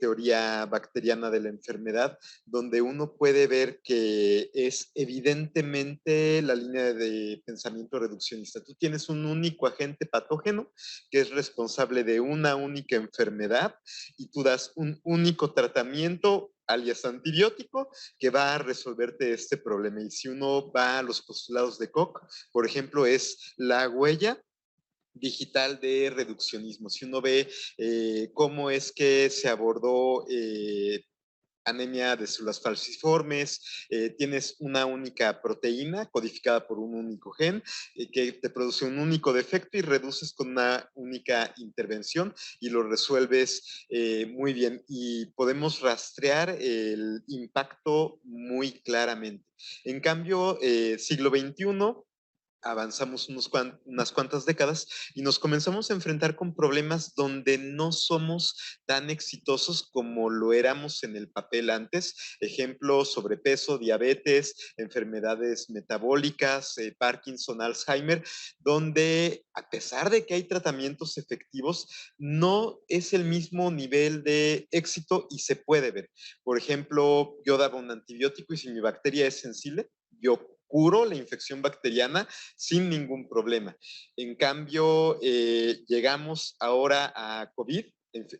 teoría bacteriana de la enfermedad, donde uno puede ver que es evidentemente la línea de pensamiento reduccionista. Tú tienes un único agente patógeno que es responsable de una única enfermedad y tú das un único tratamiento alias antibiótico, que va a resolverte este problema. Y si uno va a los postulados de Koch, por ejemplo, es la huella digital de reduccionismo. Si uno ve cómo es que se abordó anemia de células falciformes, tienes una única proteína codificada por un único gen que te produce un único defecto y reduces con una única intervención y lo resuelves muy bien. Y podemos rastrear el impacto muy claramente. En cambio, siglo XXI, avanzamos unas cuantas décadas y nos comenzamos a enfrentar con problemas donde no somos tan exitosos como lo éramos en el papel antes. Ejemplo, sobrepeso, diabetes, enfermedades metabólicas, Parkinson, Alzheimer, donde a pesar de que hay tratamientos efectivos, no es el mismo nivel de éxito y se puede ver. Por ejemplo, yo daba un antibiótico y si mi bacteria es sensible, yo curo la infección bacteriana sin ningún problema. En cambio, llegamos ahora a COVID,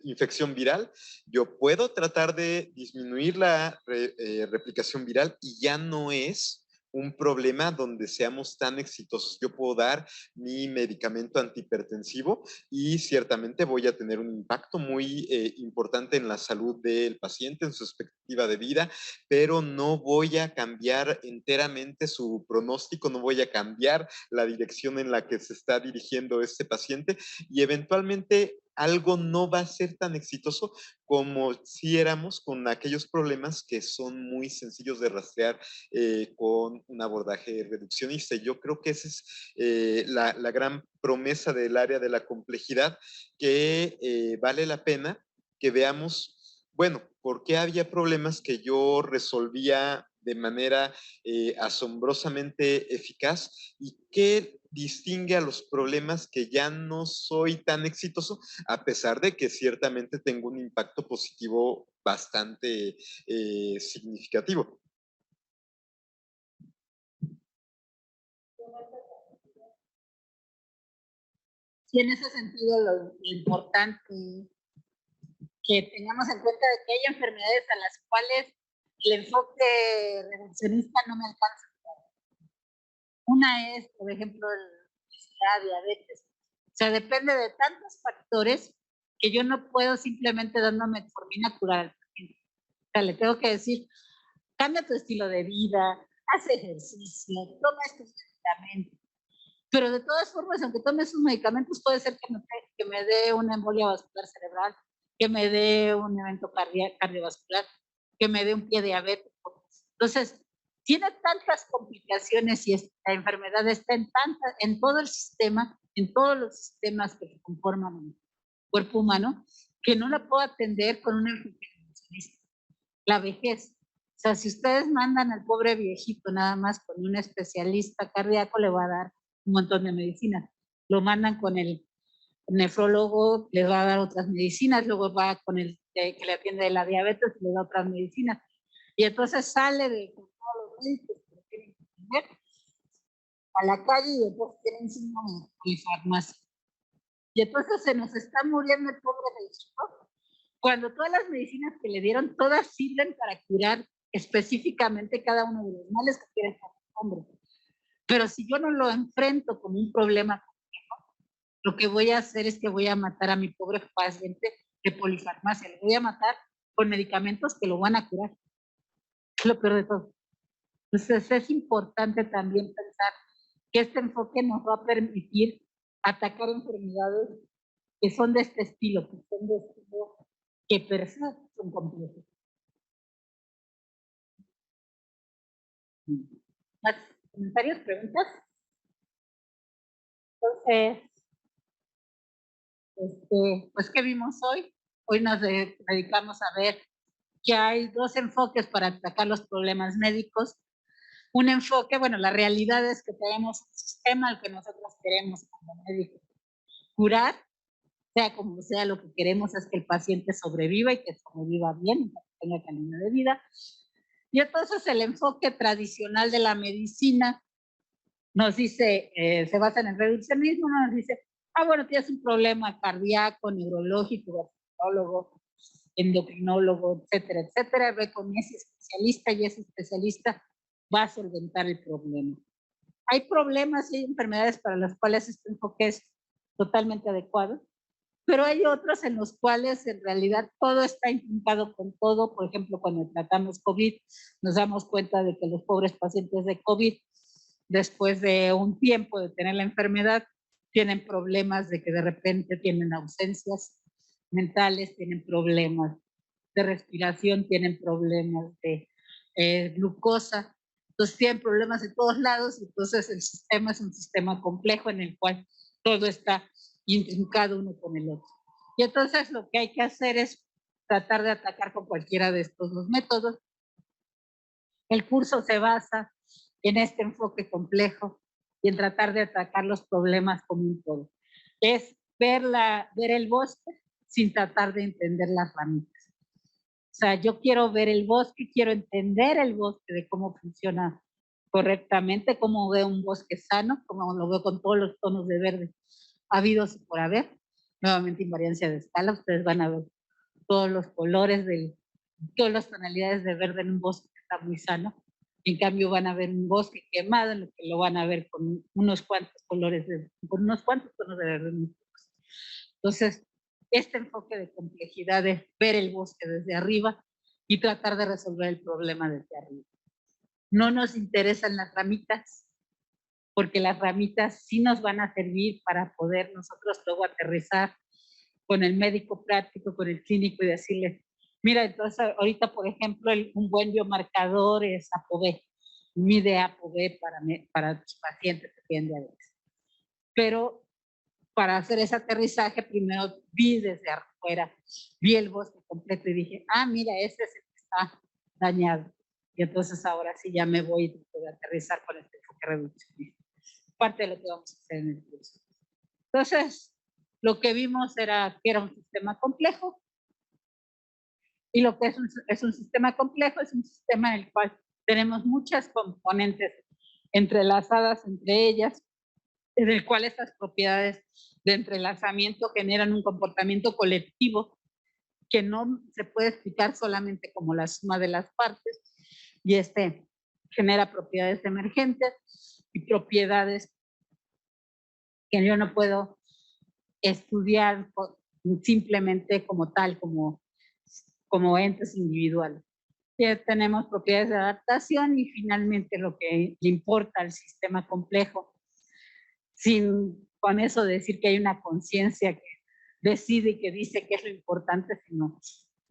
infección viral, yo puedo tratar de disminuir la replicación viral y ya no es un problema donde seamos tan exitosos. Yo puedo dar mi medicamento antihipertensivo y ciertamente voy a tener un impacto muy importante en la salud del paciente, en su expectativa de vida, pero no voy a cambiar enteramente su pronóstico, no voy a cambiar la dirección en la que se está dirigiendo este paciente y eventualmente algo no va a ser tan exitoso como si éramos con aquellos problemas que son muy sencillos de rastrear con un abordaje reduccionista. Yo creo que esa es la gran promesa del área de la complejidad, que vale la pena que veamos, bueno, ¿por qué había problemas que yo resolvía de manera asombrosamente eficaz y qué distingue a los problemas que ya no soy tan exitoso, a pesar de que ciertamente tengo un impacto positivo bastante significativo? Sí, en ese sentido, lo importante que tengamos en cuenta de que hay enfermedades a las cuales el enfoque reduccionista no me alcanza. Una es, por ejemplo, la diabetes. O sea, depende de tantos factores que yo no puedo simplemente dándome metformina curar al paciente. O sea, le tengo que decir, cambia tu estilo de vida, haz ejercicio, toma estos medicamentos. Pero de todas formas, aunque tome esos medicamentos, puede ser que me dé una embolia vascular cerebral, que me dé un evento cardiovascular, que me dé un pie diabético. Entonces, tiene tantas complicaciones y esta enfermedad está en todo el sistema, en todos los sistemas que conforman el cuerpo humano, que no la puedo atender con una enfermedad. La vejez. O sea, si ustedes mandan al pobre viejito nada más con un especialista cardíaco, le va a dar un montón de medicinas. Lo mandan con el nefrólogo, le va a dar otras medicinas, luego va con el que le atiende de la diabetes, le da otras medicinas. Y entonces sale de todos los médicos que tienen que atender a la calle y después tienen síndrome de farmacia. Y entonces se nos está muriendo el pobre viejito, cuando todas las medicinas que le dieron, todas sirven para curar específicamente cada uno de los males que tiene el hombre. Pero si yo no lo enfrento con un problema complejo, lo que voy a hacer es que voy a matar a mi pobre paciente de polifarmacia. Lo voy a matar con medicamentos que lo van a curar. Es lo peor de todo. Entonces es importante también pensar que este enfoque nos va a permitir atacar enfermedades que son de este estilo, que per se son complejos. ¿Más comentarios, preguntas? Entonces, pues, ¿qué vimos hoy? Hoy nos dedicamos a ver que hay dos enfoques para atacar los problemas médicos. Un enfoque, bueno, la realidad es que tenemos un sistema al que nosotros queremos como médicos curar, sea como sea, lo que queremos es que el paciente sobreviva y que sobreviva bien, que tenga calidad de vida. Y entonces el enfoque tradicional de la medicina nos dice, se basa en el reduccionismo, nos dice, bueno, tienes un problema cardíaco, neurológico, psicólogo, endocrinólogo, etcétera, etcétera, ve con ese especialista y ese especialista va a solventar el problema. Hay problemas y hay enfermedades para las cuales este enfoque es totalmente adecuado, pero hay otros en los cuales en realidad todo está implicado con todo. Por ejemplo, cuando tratamos COVID, nos damos cuenta de que los pobres pacientes de COVID, después de un tiempo de tener la enfermedad, tienen problemas de que de repente tienen ausencias mentales, tienen problemas de respiración, tienen problemas de glucosa, entonces tienen problemas de todos lados. Entonces el sistema es un sistema complejo en el cual todo está intrincado uno con el otro. Y entonces lo que hay que hacer es tratar de atacar con cualquiera de estos dos métodos. El curso se basa en este enfoque complejo y en tratar de atacar los problemas como un todo. Es ver el bosque sin tratar de entender las ramitas. O sea, yo quiero ver el bosque, quiero entender el bosque, de cómo funciona correctamente, cómo veo un bosque sano, cómo lo veo con todos los tonos de verde habidos y por haber. Nuevamente invariancia de escala, ustedes van a ver todos los colores, todas las tonalidades de verde en un bosque que está muy sano. En cambio van a ver un bosque quemado, en lo que lo van a ver con unos cuantos colores, con unos cuantos tonos de verde. Entonces, este enfoque de complejidad de ver el bosque desde arriba y tratar de resolver el problema desde arriba. No nos interesan las ramitas, porque las ramitas sí nos van a servir para poder nosotros luego aterrizar con el médico práctico, con el clínico y decirle, mira, entonces ahorita, por ejemplo, un buen biomarcador es ApoB, mide ApoB para tus pacientes que tienen diabetes. Pero para hacer ese aterrizaje, primero vi desde afuera, vi el bosque completo y dije, mira, ese es el que está dañado. Y entonces ahora sí ya me voy a aterrizar con este enfoque reduccionista. Parte de lo que vamos a hacer en el curso. Entonces, lo que vimos era que era un sistema complejo, y lo que es un sistema complejo es un sistema en el cual tenemos muchas componentes entrelazadas entre ellas, en el cual estas propiedades de entrelazamiento generan un comportamiento colectivo que no se puede explicar solamente como la suma de las partes, y genera propiedades emergentes y propiedades que yo no puedo estudiar simplemente como tal, como entes individuales. Tenemos propiedades de adaptación y finalmente lo que le importa al sistema complejo, sin con eso decir que hay una conciencia que decide y que dice qué es lo importante, sino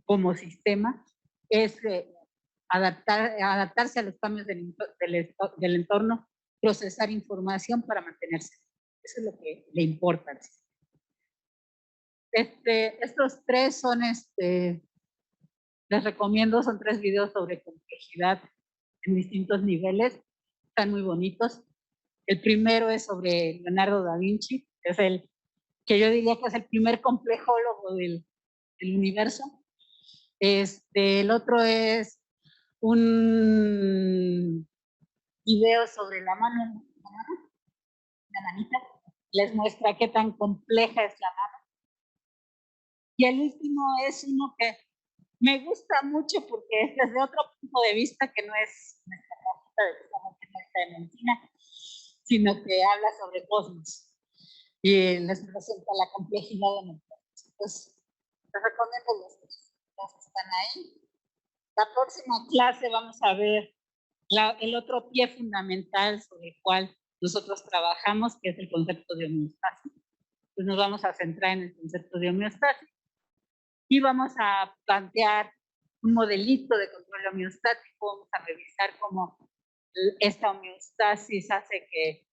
como sistema, es adaptarse a los cambios del entorno, procesar información para mantenerse. Eso es lo que le importa al sistema. Estos tres son, les recomiendo, son 3 videos sobre complejidad en distintos niveles, están muy bonitos. El primero es sobre Leonardo da Vinci, que es que yo diría que es el primer complejólogo del universo. El otro es un video sobre la mano, la manita, les muestra qué tan compleja es la mano. Y el último es uno que me gusta mucho porque es desde otro punto de vista que no es nuestra cajita de que estamos en esta medicina, sino que habla sobre cosmos y les presenta la complejidad de nosotros. Entonces, les recomiendo los que están ahí. La próxima clase vamos a ver el otro pie fundamental sobre el cual nosotros trabajamos, que es el concepto de homeostasis. Entonces nos vamos a centrar en el concepto de homeostasis y vamos a plantear un modelito de control homeostático. Vamos a revisar cómo esta homeostasis hace que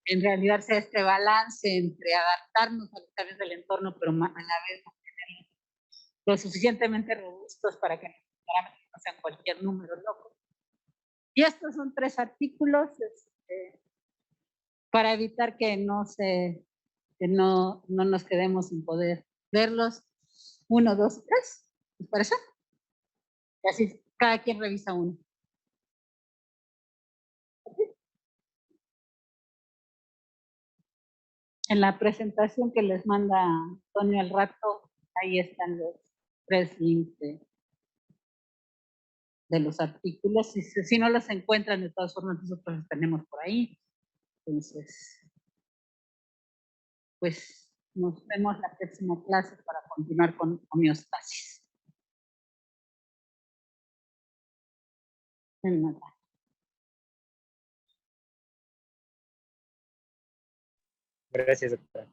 en realidad sea este balance entre adaptarnos a los cambios del entorno, pero a la vez mantenerlos lo suficientemente robustos para que nuestros parámetros no sean cualquier número loco. Y estos son 3 artículos para evitar que no nos quedemos sin poder verlos. 1, 2, 3, ¿les parece? Y así cada quien revisa uno. En la presentación que les manda Antonio al rato, ahí están los 3 links de los artículos. Si no los encuentran, de todas formas, nosotros los tenemos por ahí. Entonces, pues nos vemos la próxima clase para continuar con homeostasis. De nada. Gracias, doctora.